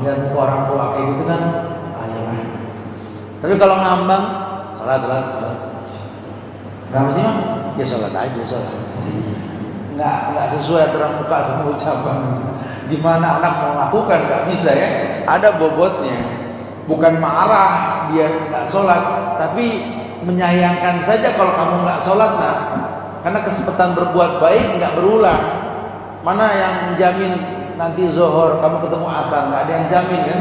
Lihat muka orang tua kayak gitu kan, ayam. Tapi kalau ngambang, sholat. Kenapa sih Mang? Ya sholat aja, sholat. Nggak sesuai aturan muka sama ucapan. Gimana anak mau melakukan, nggak bisa ya. Ada bobotnya. Bukan marah dia nggak sholat, tapi menyayangkan saja kalau kamu nggak sholat. Nah, karena kesempatan berbuat baik nggak berulang. Mana yang menjamin nanti zuhur kamu ketemu asar? Nggak ada yang jamin kan?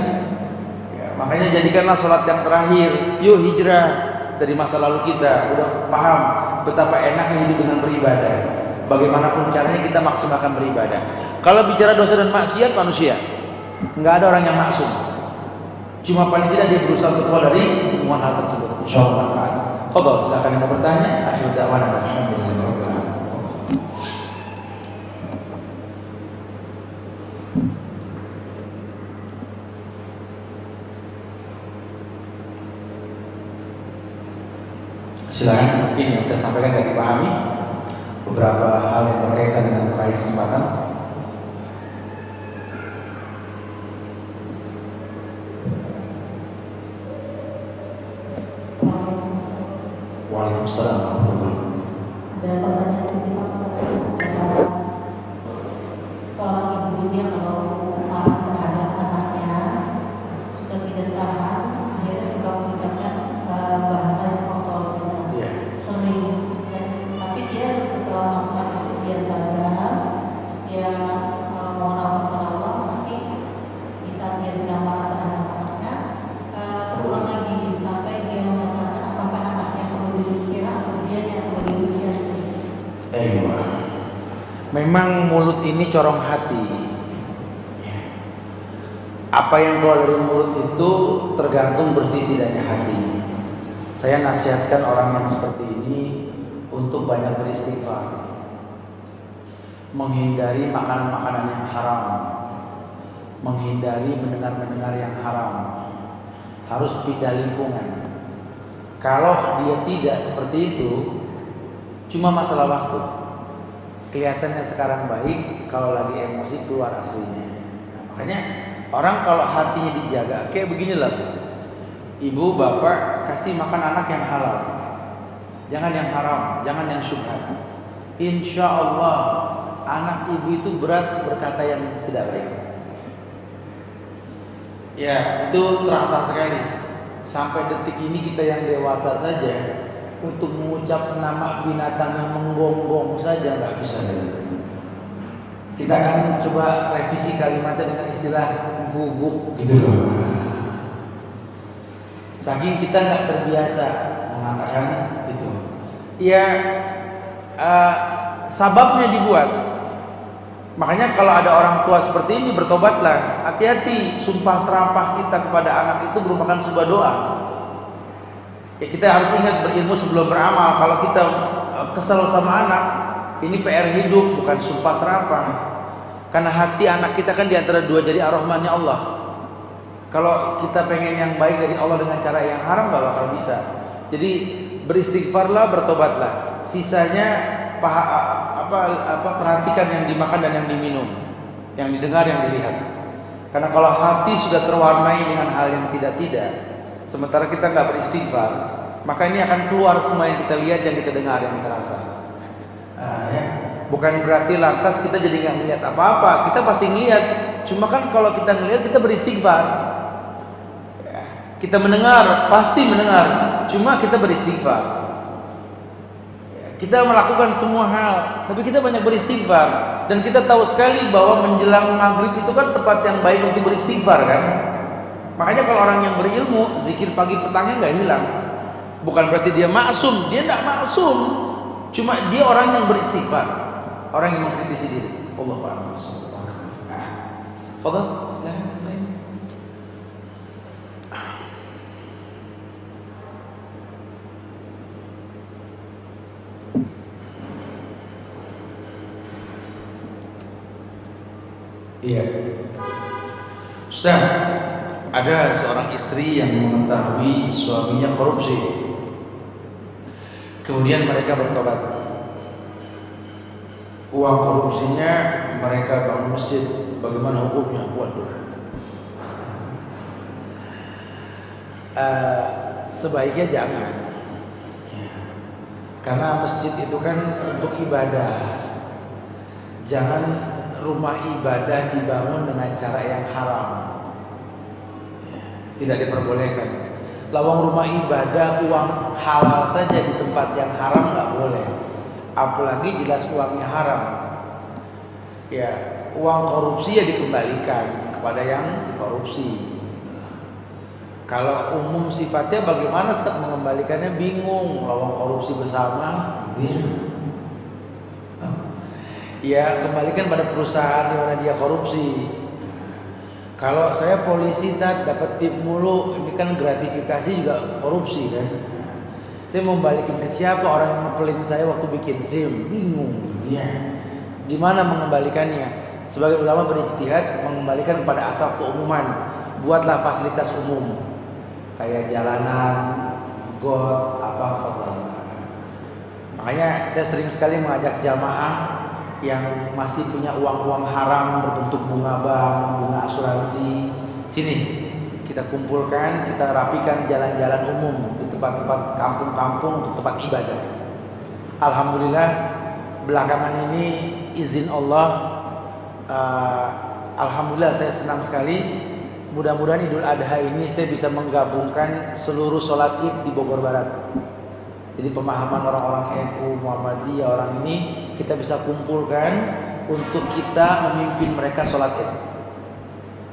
Ya, makanya jadikanlah sholat yang terakhir. Yuk hijrah dari masa lalu kita. Udah paham betapa enaknya hidup dengan beribadah. Bagaimanapun caranya kita maksimalkan beribadah. Kalau bicara dosa dan maksiat manusia, nggak ada orang yang maksum. Cuma paling tidak dia berusaha untuk keluar dari hubungan hal tersebut. Insyaallah manfaat. Fadhal, silakan yang mau bertanya. Akhir da'wana alhamdulillahirabbil alamin. Silakan, mungkin yang saya sampaikan tidak dipahami, beberapa hal yang berkaitan dengan meraih kesempatan. Waalaikumsalam warahmatullahi wabarakatuh. Ada pertanyaan titipan soal ibunya kalau marah terhadap anaknya suka tidak tahan, akhirnya suka mengucapkan bahasa yang kotor misalnya, sering. Tapi dia setelah melakukan itu dia sadar, dia mohon kepada Allah, tapi di saat dia sedang marah terhadap anaknya terulang lagi sampai dia mengatakan apakah anaknya perlu didikira atau dia yang perlu didikira. Memang mulut ini corong hati. Apa yang keluar dari mulut itu tergantung bersih tidaknya hati. Saya nasihatkan orang yang seperti ini untuk banyak beristighfar, menghindari makanan-makanan yang haram, menghindari mendengar-mendengar yang haram, harus pindah lingkungan. Kalau dia tidak seperti itu, cuma masalah waktu. Kelihatannya sekarang baik, kalau lagi emosi keluar aslinya. Nah, makanya orang kalau hatinya dijaga, kayak beginilah, ibu bapak kasih makan anak yang halal, jangan yang haram, jangan yang syubhat. Insya Allah anak ibu itu berat berkata yang tidak baik. Ya, itu terasa sekali. Sampai detik ini kita yang dewasa saja untuk mengucap nama binatang yang menggonggong saja nggak bisa. Kita akan coba revisi kalimatnya dengan istilah guguk gitu loh. Saking kita nggak terbiasa mengatakan itu. Ya, sababnya dibuat. Makanya kalau ada orang tua seperti ini, bertobatlah. Hati-hati, sumpah serapah kita kepada anak itu merupakan sebuah doa. Ya, kita harus ingat berilmu sebelum beramal. Kalau kita kesal sama anak, ini PR hidup, bukan sumpah serapah. Karena hati anak kita kan diantara dua jari ar-Rahmannya Allah. Kalau kita pengen yang baik dari Allah dengan cara yang haram, gak bakal bisa. Jadi beristighfarlah, bertobatlah. Sisanya perhatikan yang dimakan dan yang diminum, yang didengar, yang dilihat. Karena kalau hati sudah terwarnai dengan hal yang tidak-tidak, sementara kita nggak beristighfar, maka ini akan keluar semua yang kita lihat, yang kita dengar, yang kita rasa. Ya. Bukan berarti lantas kita jadi nggak ngelihat apa-apa, kita pasti ngelihat. Cuma kan kalau kita ngelihat, kita beristighfar. Ya. Kita mendengar, pasti mendengar. Cuma kita beristighfar. Kita melakukan semua hal, tapi kita banyak beristighfar. Dan kita tahu sekali bahwa menjelang maghrib itu kan tempat yang baik untuk beristighfar kan. Makanya kalau orang yang berilmu, zikir pagi petangnya nggak hilang. Bukan berarti dia maksum, dia nggak maksum. Cuma dia orang yang beristighfar, orang yang mengkritisi diri. Allahu a'lam. Fadhal, silakan. Iya, Ustaz, ada seorang istri yang mengetahui suaminya korupsi, kemudian mereka bertobat. Uang korupsinya mereka bangun masjid. Bagaimana hukumnya? Waduh. Sebaiknya jangan, karena masjid itu kan untuk ibadah. Jangan rumah ibadah dibangun dengan cara yang haram, tidak diperbolehkan. Lawang rumah ibadah uang halal saja di tempat yang haram nggak boleh, apalagi jelas uangnya haram. Ya, uang korupsi ya dikembalikan kepada yang dikorupsi. Kalau umum sifatnya bagaimana step mengembalikannya bingung. Lawang korupsi bersama, gitu. Ya, kembalikan pada perusahaan di mana dia korupsi. Kalau saya polisi dapat tip mulu, ini kan gratifikasi juga korupsi kan. Saya mau balikin ke siapa? Orang yang ngepelin saya waktu bikin SIM, bingung. Ya. Di mana mengembalikannya? Sebagai ulama berijtihad mengembalikan kepada asal keumuman. Buatlah fasilitas umum kayak jalanan, got, fadhal. Makanya saya sering sekali mengajak jamaah yang masih punya uang-uang haram berbentuk bunga bank, bunga asuransi, sini kita kumpulkan, kita rapikan jalan-jalan umum di tempat-tempat kampung-kampung untuk tempat ibadah. Alhamdulillah belakangan ini izin Allah, alhamdulillah saya senang sekali. Mudah-mudahan Idul Adha ini saya bisa menggabungkan seluruh sholat Id di Bogor Barat. Jadi pemahaman orang-orang NU, Muhammadiyah, orang ini kita bisa kumpulkan untuk kita memimpin mereka sholat Id.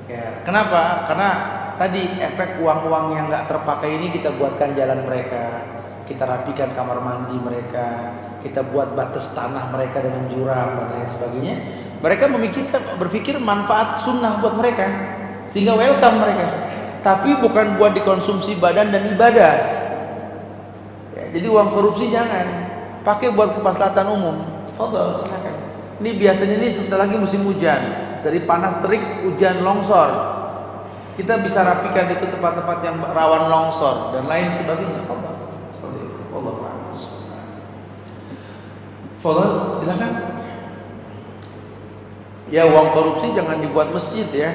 Ya, kenapa? Karena tadi efek uang-uang yang nggak terpakai ini kita buatkan jalan mereka, kita rapikan kamar mandi mereka, kita buat batas tanah mereka dengan jurang dan lain sebagainya. Mereka berpikir manfaat sunnah buat mereka, sehingga welcome mereka. Tapi bukan buat dikonsumsi badan dan ibadah. Jadi uang korupsi jangan pakai buat kemaslahatan umum. Fadhal, silakan. Ini biasanya nih sebentar lagi musim hujan, dari panas terik hujan longsor. Kita bisa rapikan itu tempat-tempat yang rawan longsor dan lain sebagainya. Fadhal. Seperti itu. Allah a'lam. Fadhal, silakan. Ya, uang korupsi jangan dibuat masjid ya.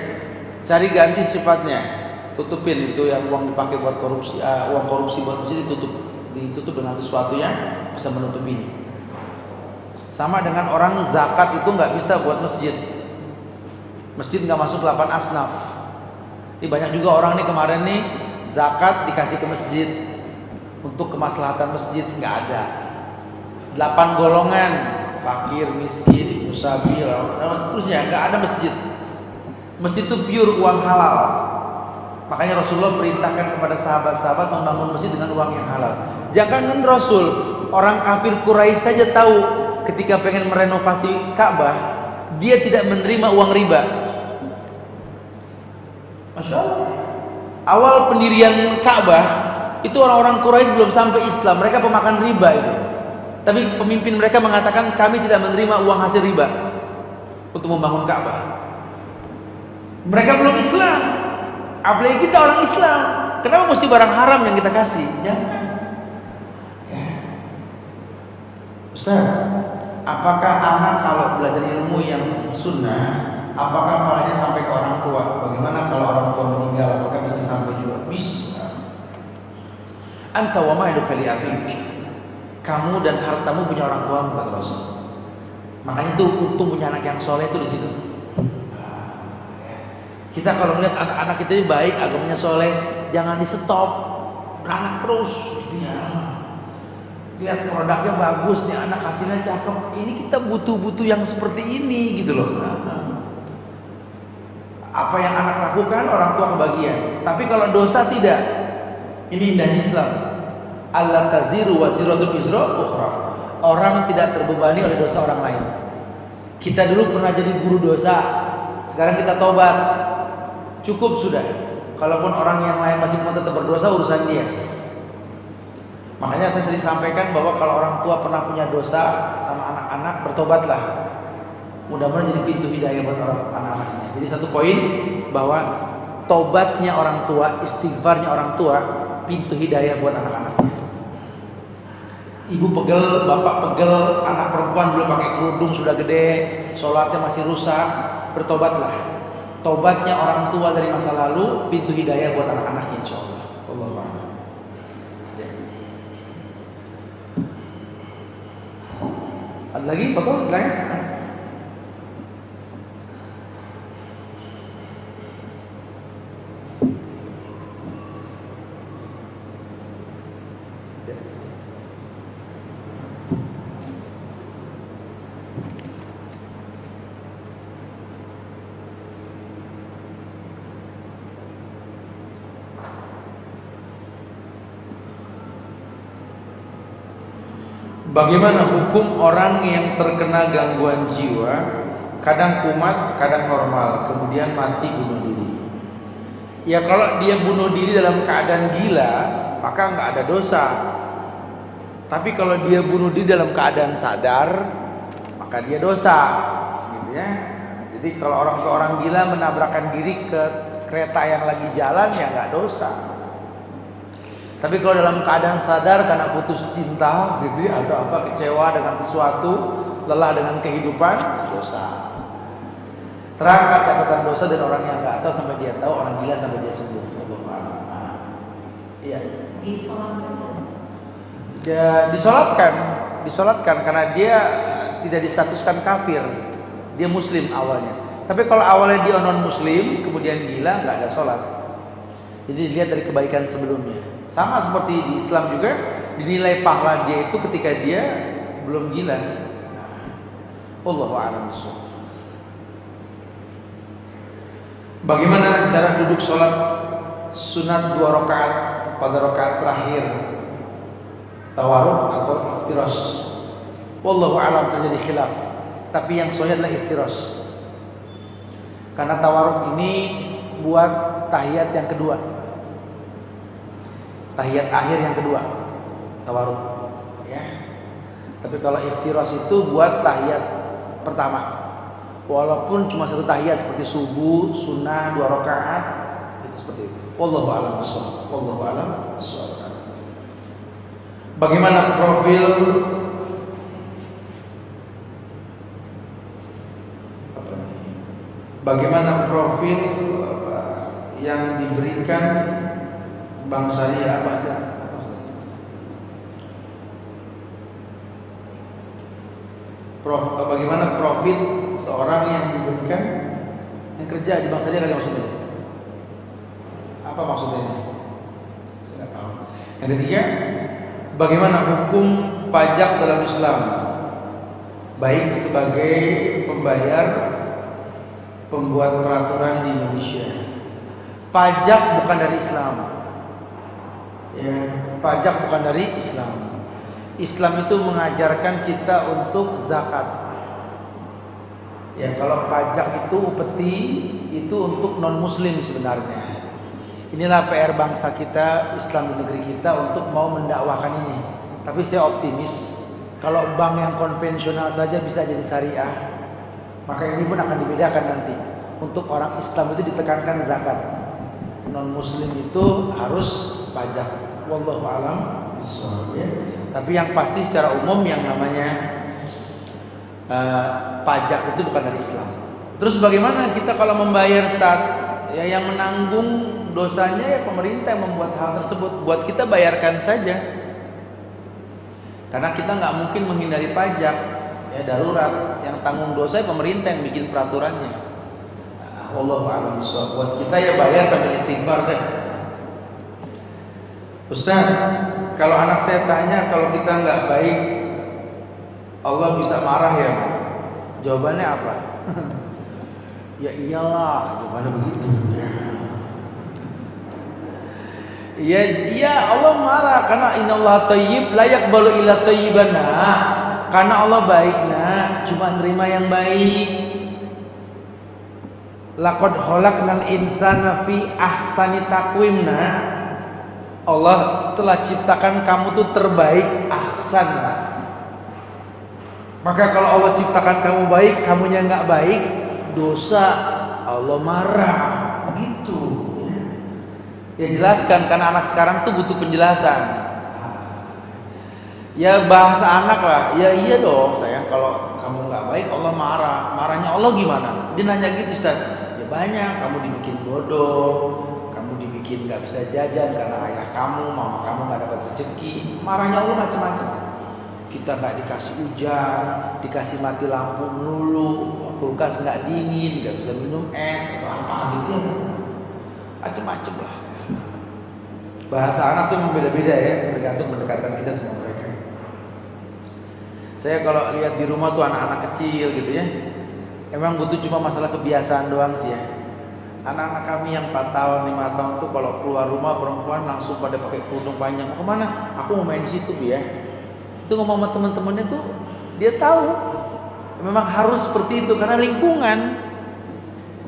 Cari ganti sifatnya. Tutupin itu yang uang dipakai buat korupsi, uang korupsi buat masjid ditutup dengan sesuatu yang bisa menutupinya. Sama dengan orang zakat itu nggak bisa buat masjid. Masjid nggak masuk 8 asnaf. Ini banyak juga orang nih kemarin nih zakat dikasih ke masjid untuk kemaslahatan masjid, nggak ada. 8 golongan, fakir, miskin, musafir, dan seterusnya, nggak ada masjid. Masjid itu pure uang halal. Makanya Rasulullah perintahkan kepada sahabat-sahabat membangun masjid dengan uang yang halal. Jangan Rasul, orang kafir Quraisy saja tahu ketika pengen merenovasi Ka'bah, dia tidak menerima uang riba. Masya Allah. Awal pendirian Ka'bah itu orang-orang Quraisy belum sampai Islam, mereka pemakan riba itu. Tapi pemimpin mereka mengatakan kami tidak menerima uang hasil riba untuk membangun Ka'bah. Mereka belum Islam, apalagi kita orang Islam. Kenapa mesti barang haram yang kita kasih? Jangan. Ya. Ustaz, apakah anak kalau belajar ilmu yang sunnah, apakah pahalanya sampai ke orang tua? Bagaimana kalau orang tua meninggal? Apakah bisa sampai juga? Bisa. Anta wa ma'iduka li abik. Kamu dan hartamu punya orang tua, kata Rasul. Makanya itu untung punya anak yang soleh itu di situ. Kita kalau melihat anak-anak kita ini baik, agamanya soleh, jangan di stop, beranak terus. Gitu ya. Lihat produknya bagus, nih anak hasilnya cakep. Ini kita butuh yang seperti ini, gitu loh. Apa yang anak lakukan orang tua kebagian. Tapi kalau dosa tidak. Ini indahnya Islam. Allah taziru wa ziratul wizra ukhra. Orang tidak terbebani oleh dosa orang lain. Kita dulu pernah jadi guru dosa, sekarang kita tobat. Cukup sudah. Kalaupun orang yang lain masih mau tetap berdosa, urusan dia. Makanya saya sering sampaikan bahwa kalau orang tua pernah punya dosa sama anak-anak, bertobatlah. Mudah-mudahan jadi pintu hidayah buat orang anak-anaknya. Jadi satu poin bahwa tobatnya orang tua, istighfarnya orang tua, pintu hidayah buat anak-anaknya. Ibu pegel, bapak pegel, anak perempuan belum pakai kerudung sudah gede, sholatnya masih rusak, bertobatlah. Tobatnya orang tua dari masa lalu, pintu hidayah buat anak-anaknya, insyaallah. Wallahu a'lam. Ya. Ada lagi, betul? Silakan. Bagaimana hukum orang yang terkena gangguan jiwa, kadang kumat, kadang normal, kemudian mati bunuh diri? Ya kalau dia bunuh diri dalam keadaan gila, maka nggak ada dosa. Tapi kalau dia bunuh diri dalam keadaan sadar, maka dia dosa, gitu ya. Jadi kalau orang gila menabrakkan diri ke kereta yang lagi jalan, ya nggak dosa. Tapi kalau dalam keadaan sadar karena putus cinta gitu ya, atau apa kecewa dengan sesuatu, lelah dengan kehidupan, dosa. Terangkat catatan dosa dan orang yang nggak tahu sampai dia tahu, orang gila sampai dia sembuh. Iya. Dia disolatkan karena dia tidak distatuskan kafir, dia muslim awalnya. Tapi kalau awalnya dia non muslim, kemudian gila, nggak ada sholat. Jadi dilihat dari kebaikan sebelumnya. Sama seperti di Islam juga dinilai pahala dia itu ketika dia belum gila. Wallahu a'lam bishawab. Bagaimana cara duduk sholat sunat 2 rakaat pada rakaat terakhir, tawarruk atau iftiras? Wallahu a'lam, terjadi khilaf. Tapi yang sahih adalah iftiras. Karena tawarruk ini buat tahiyat yang kedua, tahiyat akhir yang kedua. tawarruk, ya. Tapi kalau iftiras itu buat tahiyat pertama, walaupun cuma satu tahiyat seperti subuh, sunnah 2 rakaat, itu seperti itu. Wallahu a'lam bishawab. Wallahu a'lam bishawab. Bagaimana profil yang diberikan Bank Syariah apa sih? Bagaimana profit seorang yang diberikan yang kerja di Bank Syariah kali maksudnya? Apa maksudnya ini? Saya nggak tahu. Yang ketiga, bagaimana hukum pajak dalam Islam? Baik sebagai pembayar, pembuat peraturan di Indonesia. Pajak bukan dari Islam. Ya, pajak bukan dari Islam. Islam itu mengajarkan kita untuk zakat. Ya, kalau pajak itu upeti itu untuk non muslim sebenarnya. Inilah PR bangsa kita, Islam di negeri kita untuk mau mendakwahkan ini. Tapi saya optimis kalau bank yang konvensional saja bisa jadi syariah, maka ini pun akan dibedakan nanti. Untuk orang Islam itu ditekankan zakat, non muslim itu harus pajak. Wallahu a'lam bishawab. Tapi yang pasti secara umum yang namanya pajak itu bukan dari Islam. Terus bagaimana kita kalau membayar ya yang menanggung dosanya ya pemerintah yang membuat hal tersebut. Buat kita bayarkan saja. Karena kita nggak mungkin menghindari pajak. Ya darurat, yang tanggung dosa ya pemerintah yang bikin peraturannya. Wallahu a'lam bishawab. Buat kita ya bayar sambil istighfar deh. Ustaz, kalau anak saya tanya kalau kita nggak baik, Allah bisa marah ya? Jawabannya apa? Ya iyalah, jawabannya begitu. Iya Allah marah karena innallaha thayyib la yaqbalu illa thayyiban. Karena Allah baik cuma nerima yang baik. Laqad khalaqnal insana fi ahsani taqwim. Allah telah ciptakan kamu tuh terbaik, ahsan. Maka kalau Allah ciptakan kamu baik, kamunya nggak baik, dosa, Allah marah, gitu. Ya jelaskan, karena anak sekarang tuh butuh penjelasan. Ya bahasa anak lah, ya iya dong sayang, kalau kamu nggak baik Allah marah. Marahnya Allah gimana? Dia nanya gitu, Ustaz. Ya banyak, kamu dibikin bodoh, dibikin nggak bisa jajan karena ayah kamu, mama kamu nggak dapat rezeki. Marahnya Allah macam-macam. Kita nggak dikasih hujan, dikasih mati lampu melulu, kulkas nggak dingin, nggak bisa minum es atau apa gitu ya. Macam-macam lah. Bahasa anak tuh membeda-beda ya, tergantung pendekatan kita sama mereka. Saya kalau lihat di rumah tuh anak-anak kecil gitu ya, emang butuh cuma masalah kebiasaan doang sih ya. Anak-anak kami yang 4 tahun, 5 tahun tuh kalau keluar rumah perempuan langsung pada pakai kerudung panjang. Mau kemana? Aku mau main di situ ya. Itu ngomong sama teman-temannya tuh dia tahu. Memang harus seperti itu karena lingkungan.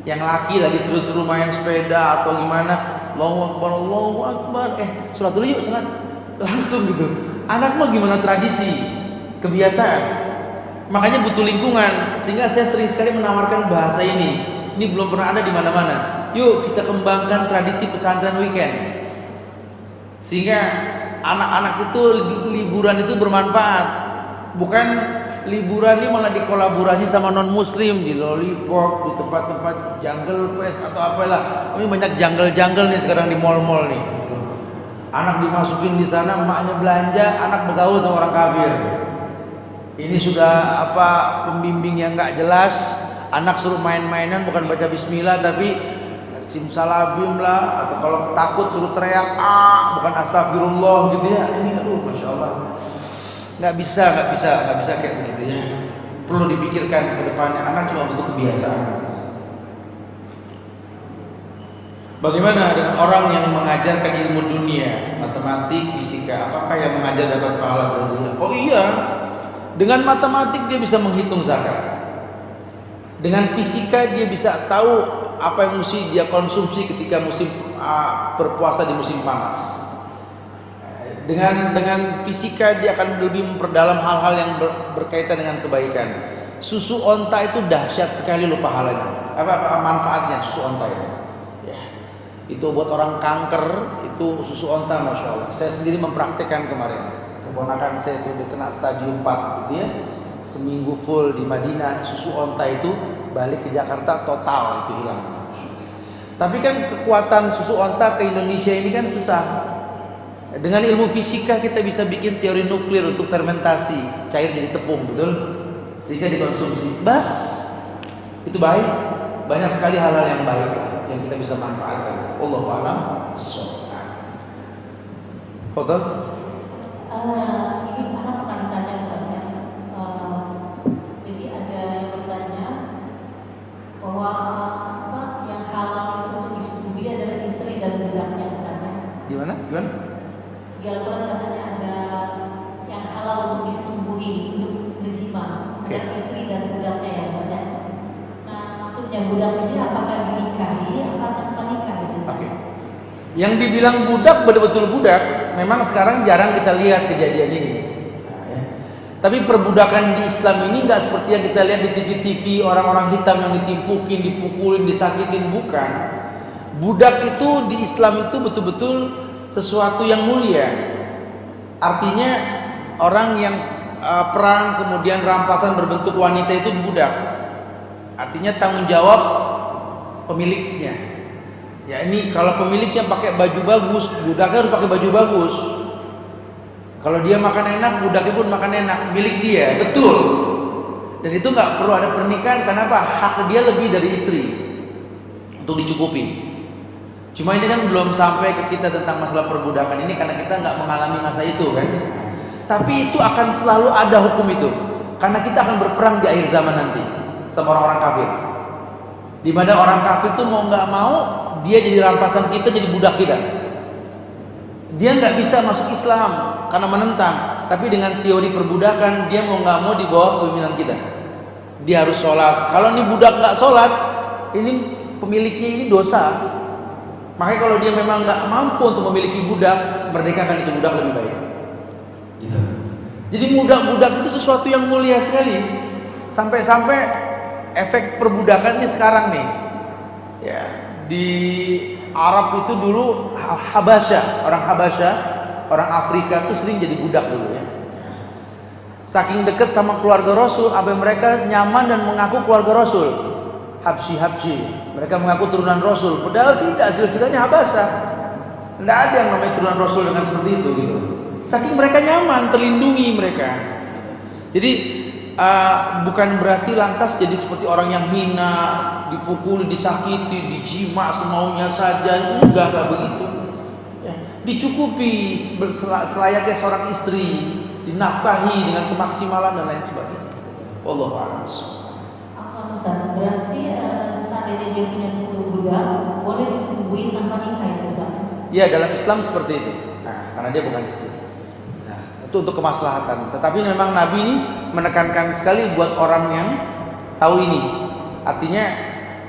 Yang laki lagi seru-seru main sepeda atau gimana, Allahu Akbar, sholat dulu yuk, sholat. Langsung gitu. Anak mah gimana tradisi, kebiasaan. Makanya butuh lingkungan. Sehingga saya sering sekali menawarkan bahasa ini. Ini belum pernah ada di mana-mana. Yuk kita kembangkan tradisi pesantren weekend. Sehingga anak-anak itu liburan itu bermanfaat. Bukan liburan ini malah dikolaborasi sama non muslim di Lollipop, di tempat-tempat jungle fest atau apalah. Ini banyak jungle nih sekarang di mall-mall nih. Anak dimasukin di sana, emaknya belanja, anak bergaul sama orang kafir. Ini sudah pembimbing yang nggak jelas. Anak suruh main-mainan bukan baca bismillah tapi simsalabim lah, atau kalau takut suruh teriak bukan astagfirullah gitu ya. Ini masya Allah nggak bisa kayak begitu ya. Perlu dipikirkan ke depannya. Anak cuma butuh kebiasaan. Bagaimana dengan orang yang mengajarkan ilmu dunia, matematik, fisika? Apakah yang mengajar dapat pahala berdunia? Oh iya, dengan matematik dia bisa menghitung zakat. Dengan fisika dia bisa tahu apa yang mesti dia konsumsi ketika musim berpuasa di musim panas. Dengan fisika dia akan lebih memperdalam hal-hal yang berkaitan dengan kebaikan. Susu onta itu dahsyat sekali loh pahalanya. Apa manfaatnya susu onta itu? Ya. Itu buat orang kanker itu susu onta, masya Allah. Saya sendiri mempraktekkan kemarin. Keponakan saya itu udah kena stadium 4 gitu ya. Seminggu full di Madinah, susu onta itu balik ke Jakarta total itu hilang. Tapi kan kekuatan susu onta ke Indonesia ini kan susah. Dengan ilmu fisika kita bisa bikin teori nuklir untuk fermentasi cair jadi tepung, betul? Sehingga dikonsumsi. Bas, itu baik. Banyak sekali hal-hal yang baik yang kita bisa manfaatkan. Allahu a'lam. Fadhal. Ini anak pernah ditanya Ustaz ya. Jadi ada yang bertanya bahwa yang halal itu untuk disetujui adalah istri dan budaknya Ustaz. Gimana? Di Al-Quran katanya ada yang halal untuk disetubuhi, untuk berjima, adalah istri dan budaknya ya Ustaz. Nah, maksudnya budak di sini apakah dinikahi atau tanpa nikah itu? Oke. Yang dibilang budak betul-betul budak, memang sekarang jarang kita lihat kejadian ini. Nah, ya. Tapi perbudakan di Islam ini nggak seperti yang kita lihat di TV-TV, orang-orang hitam yang ditimpukin, dipukulin, disakitin, bukan. Budak itu di Islam itu betul-betul sesuatu yang mulia. Artinya orang yang perang kemudian rampasan berbentuk wanita itu budak. Artinya tanggung jawab pemiliknya. Ya ini kalau pemiliknya pakai baju bagus, budaknya harus pakai baju bagus. Kalau dia makan enak, budaknya pun makan enak, milik dia, betul. Dan itu nggak perlu ada pernikahan, karena apa? Hak dia lebih dari istri untuk dicukupi. Cuma ini kan belum sampai ke kita tentang masalah perbudakan ini karena kita nggak mengalami masa itu kan. Tapi itu akan selalu ada hukum itu, karena kita akan berperang di akhir zaman nanti sama orang-orang kafir. Di mana orang kafir itu mau nggak mau dia jadi rampasan kita, jadi budak kita. Dia nggak bisa masuk Islam karena menentang, tapi dengan teori perbudakan dia mau nggak mau di bawah kepemimpinan kita. Dia harus sholat. Kalau ini budak nggak sholat, ini pemiliknya ini dosa. Makanya kalau dia memang nggak mampu untuk memiliki budak, merdekakan itu budak lebih baik. Gitu. Jadi budak itu sesuatu yang mulia sekali. Sampai-sampai efek perbudakannya sekarang nih. Ya, di Arab itu dulu Habasyah, orang Afrika itu sering jadi budak dulu ya. Saking dekat sama keluarga Rasul, sampai mereka nyaman dan mengaku keluarga Rasul. Habsyi, mereka mengaku turunan Rasul, padahal tidak, silsilahnya Habasyah. Tidak ada yang namanya turunan Rasul dengan seperti itu gitu. Saking mereka nyaman, terlindungi mereka. Jadi bukan berarti lantas jadi seperti orang yang hina, dipukuli, disakiti, dijima semaunya saja. Enggak begitu. Ya, dicukupi selayaknya seorang istri, dinafkahi dengan kemaksimalan dan lain sebagainya. Wallahu a'lam. Ustaz, berarti seandainya dia punya sepupu budak, boleh disetubui tanpa nikah itu Ustaz? Iya, dalam Islam seperti itu. Nah, karena dia bukan istri. Nah, itu untuk kemaslahatan. Tetapi memang Nabi ini menekankan sekali buat orang yang tahu ini. Artinya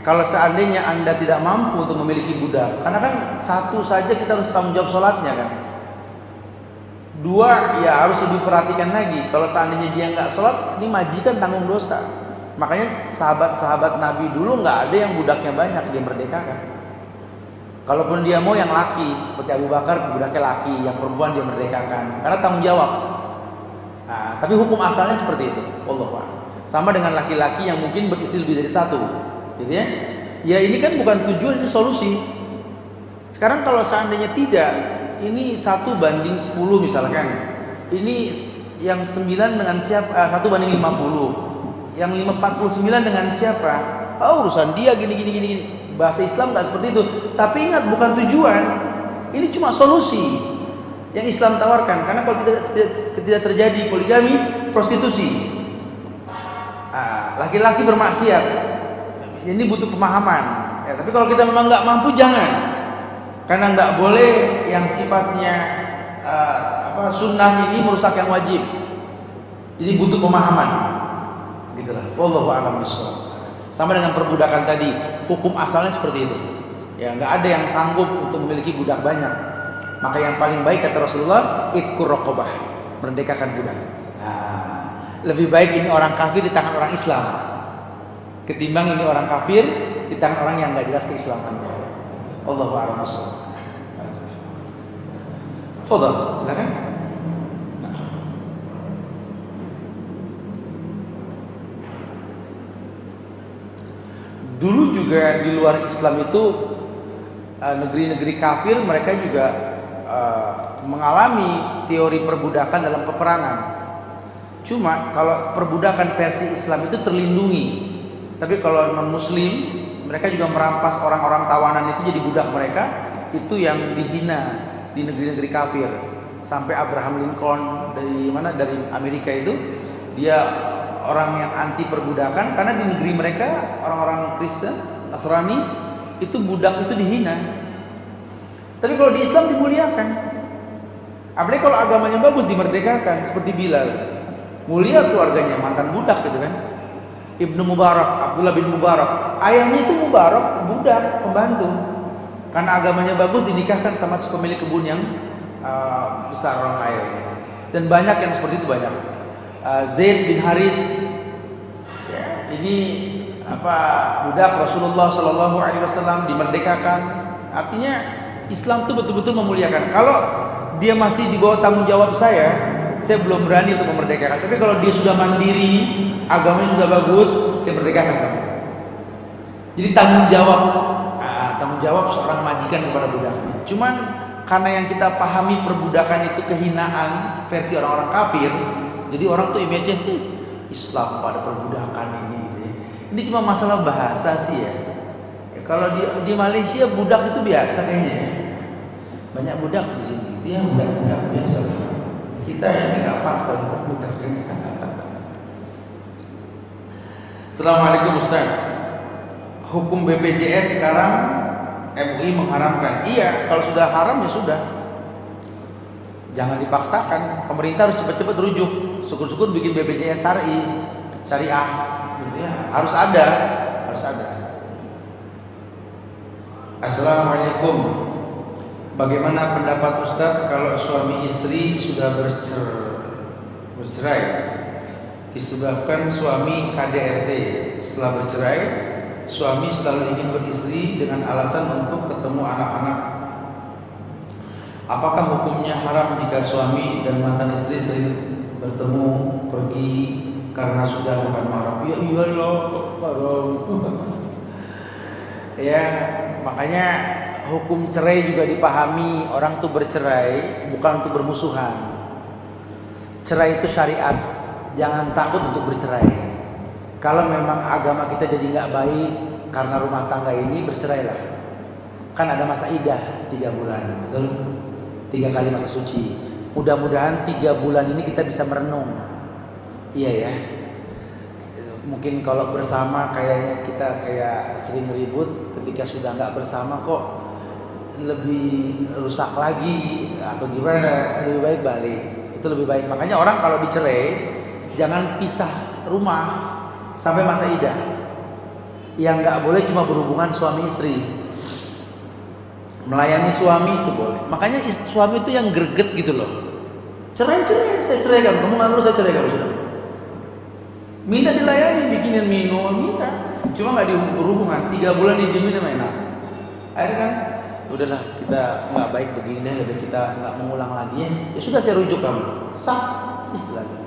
kalau seandainya Anda tidak mampu untuk memiliki budak, karena kan satu saja kita harus tanggung jawab sholatnya kan. Dua, ya harus lebih perhatikan lagi. Kalau seandainya dia nggak sholat, ini majikan tanggung dosa. Makanya sahabat-sahabat Nabi dulu nggak ada yang budaknya banyak, dia merdekakan. Kalaupun dia mau yang laki, seperti Abu Bakar, budaknya laki, yang perempuan dia merdekakan, karena tanggung jawab. Nah, tapi hukum asalnya seperti itu. Wallahu a'lam. Sama dengan laki-laki yang mungkin beristri lebih dari satu, gitu ya. Ya ini kan bukan tujuan, ini solusi. Sekarang kalau seandainya tidak, ini 1:10 misalkan. Ini yang 9 dengan siapa? 1:50. Yang 549 dengan siapa? Oh, urusan dia gini. Bahasa Islam nggak seperti itu. Tapi ingat, bukan tujuan. Ini cuma solusi yang Islam tawarkan. Karena kalau tidak terjadi poligami, prostitusi, laki-laki bermaksiat, ini butuh pemahaman. Ya, tapi kalau kita memang nggak mampu, jangan. Karena nggak boleh yang sifatnya sunnah ini merusak yang wajib. Jadi butuh pemahaman. Gitulah. Wallahu a'lam bishawab. Sama dengan perbudakan tadi, hukum asalnya seperti itu. Ya, nggak ada yang sanggup untuk memiliki budak banyak. Maka yang paling baik kata Rasulullah, itqur raqabah, merdekakan budak. Nah, lebih baik ini orang kafir di tangan orang Islam ketimbang ini orang kafir di tangan orang yang nggak jelas keislamannya. Allahu a'lam bishawab. Fadhal, silakan. Dulu juga di luar Islam itu negeri-negeri kafir mereka juga mengalami teori perbudakan dalam peperangan. Cuma kalau perbudakan versi Islam itu terlindungi. Tapi kalau non-Muslim mereka juga merampas orang-orang tawanan itu jadi budak mereka. Itu yang dihina di negeri-negeri kafir. Sampai Abraham Lincoln dari Amerika itu dia orang yang anti perbudakan karena di negeri mereka orang-orang Kristen, Nasrani itu budak itu dihina. Tapi kalau di Islam dimuliakan. Apalagi kalau agamanya bagus dimerdekakan seperti Bilal. Mulia keluarganya, mantan budak gitu kan. Ibnu Mubarak, Abdullah bin Mubarak, ayahnya itu Mubarak, budak, pembantu. Karena agamanya bagus dinikahkan sama si pemilik kebun yang besar orang kaya. Dan banyak yang seperti itu banyak. Zaid bin Haris, ya, ini budak Rasulullah Shallallahu Alaihi Wasallam dimerdekakan. Artinya Islam itu betul-betul memuliakan. Kalau dia masih di bawah tanggung jawab saya belum berani untuk memerdekakan. Tapi kalau dia sudah mandiri, agamanya sudah bagus, saya merdekakan kamu. Jadi tanggung jawab seorang majikan kepada budaknya. Cuman karena yang kita pahami perbudakan itu kehinaan versi orang-orang kafir, jadi orang tuh imagine Islam pada perbudakan ini gitu ya. Ini cuma masalah bahasa sih ya. Kalau di Malaysia budak itu biasa kayaknya ya. Banyak budak di sini. Dia budak biasa. Kita ini nggak pas kalau budak ini. Assalamualaikum Ustaz. Hukum BPJS sekarang MUI mengharamkan. Iya, kalau sudah haram ya sudah. Jangan dipaksakan. Pemerintah harus cepat-cepat rujuk. Syukur-syukur bikin BPJS syariah gitu ya. Harus ada. Assalamualaikum. Bagaimana pendapat Ustadz kalau suami istri sudah bercerai disebabkan suami KDRT? Setelah bercerai, suami selalu ingin beristri dengan alasan untuk ketemu anak-anak. Apakah hukumnya haram jika suami dan mantan istri sering bertemu pergi karena sudah bukan mahram? Ya iyalah, haram. Ya, makanya hukum cerai juga dipahami. Orang tuh bercerai bukan untuk bermusuhan. Cerai itu syariat. Jangan takut untuk bercerai. Kalau memang agama kita jadi nggak baik karena rumah tangga ini, bercerailah. Kan ada masa idah 3 bulan, betul? 3 kali masa suci. Mudah-mudahan 3 bulan ini kita bisa merenung. Iya ya. Mungkin kalau bersama kayaknya kita kayak sering ribut, ketika sudah nggak bersama kok lebih rusak lagi atau gimana, lebih baik balik. Itu lebih baik. Makanya orang kalau dicerai jangan pisah rumah sampai masa idah. Yang nggak boleh cuma berhubungan suami istri. Melayani suami itu boleh. Makanya suami itu yang greget gitu loh. Cerai, saya ceraikan. Kamu nggak perlu, saya ceraikan sudah. Minta dilayani, bikinin minum, minta. Cuma nggak berhubungan. 3 bulan didiemin sama enak. Akhirnya kan, udahlah kita nggak baik begini deh, lebih kita nggak mengulang lagi ya. Ya sudah saya rujuk kamu. Sah istilahnya.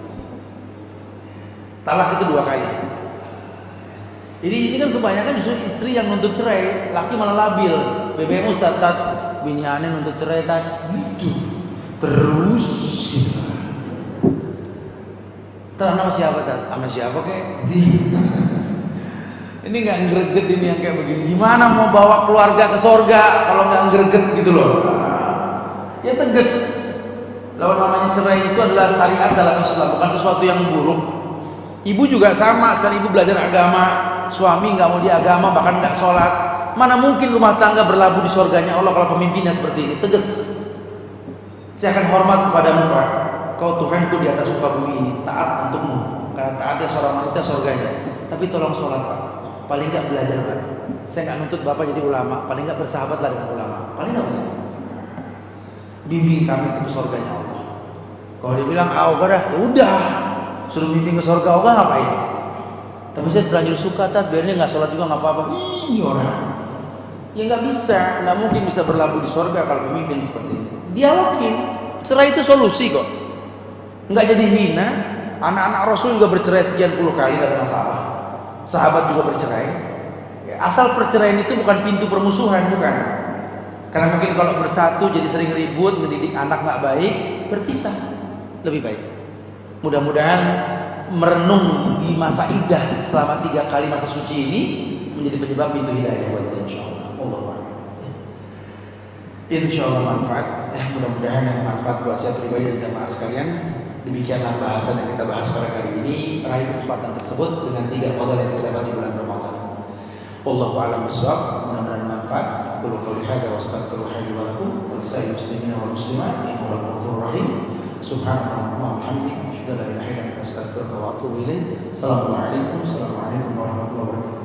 Talak itu 2 kali. Jadi ini kan kebanyakan justru istri yang nuntut cerai, laki malah labil. BBM Ustaz, bini aneh nuntut cerai gitu. Terus gitu. Terus sama siapa Tat? Sama siapa kek? Ini nggak greget ini yang kayak begini. Gimana mau bawa keluarga ke sorga kalau nggak greget gitu loh? Ya tegas. Lawan namanya cerai itu adalah syariat dalam Islam, bukan sesuatu yang buruk. Ibu juga sama, sekarang ibu belajar agama, suami nggak mau di agama, bahkan nggak sholat. Mana mungkin rumah tangga berlabuh di sorganya Allah kalau pemimpinnya seperti ini? Tegas. Saya akan hormat kepadamu Pak. Kau Tuhanku di atas muka bumi ini, taat untukmu. Karena taatnya seorang wanita sorganya. Tapi tolong sholat Pak. Paling nggak belajar Pak. Saya nggak nuntut Bapak jadi ulama. Paling nggak bersahabatlah dengan ulama. Paling nggak begitu. bimbing kami ke surganya Allah. Kalau dia bilang ogah dah, ya udah, suruh bimbing ke surga ogah ngapain? Tapi saya terlanjur suka biar dia nggak sholat juga nggak apa-apa. Ini orang, ya nggak bisa, nggak mungkin bisa berlabuh di surga kalau pemimpin seperti ini. Dialogin, cerai itu solusi kok, nggak jadi hina. Anak-anak Rasul juga bercerai sekian puluh kali, nggak ada masalah. Sahabat juga bercerai. Ya, asal perceraian itu bukan pintu permusuhan, bukan. Karena mungkin kalau bersatu jadi sering ribut, mendidik anak nggak baik, berpisah lebih baik. Mudah-mudahan merenung di masa idah selama 3 kali masa suci ini menjadi penyebab pintu hidayah buat kita, insyaallah. Insyaallah manfaat. Mudah-mudahan yang manfaat buat saya pribadi dan jamaah sekalian. Demikianlah bahasan yang kita bahas pada kali ini. Raih kesempatan tersebut dengan 3 modal yang kita dapat di bulan Ramadan. Wallahu a'lam bishawab. Mudah-mudahan manfaat. Qul qouli hadza wa astaghfirullaha li wa lakum wa lisa'il muslimina wal muslimat innahu ghafurur rahim. Subhanallah wa bihamdihi, asyhadu an la ilaha illa anta, astaghfiruka wa atubu ilaik. Assalamualaikum warahmatullahi wabarakatuh.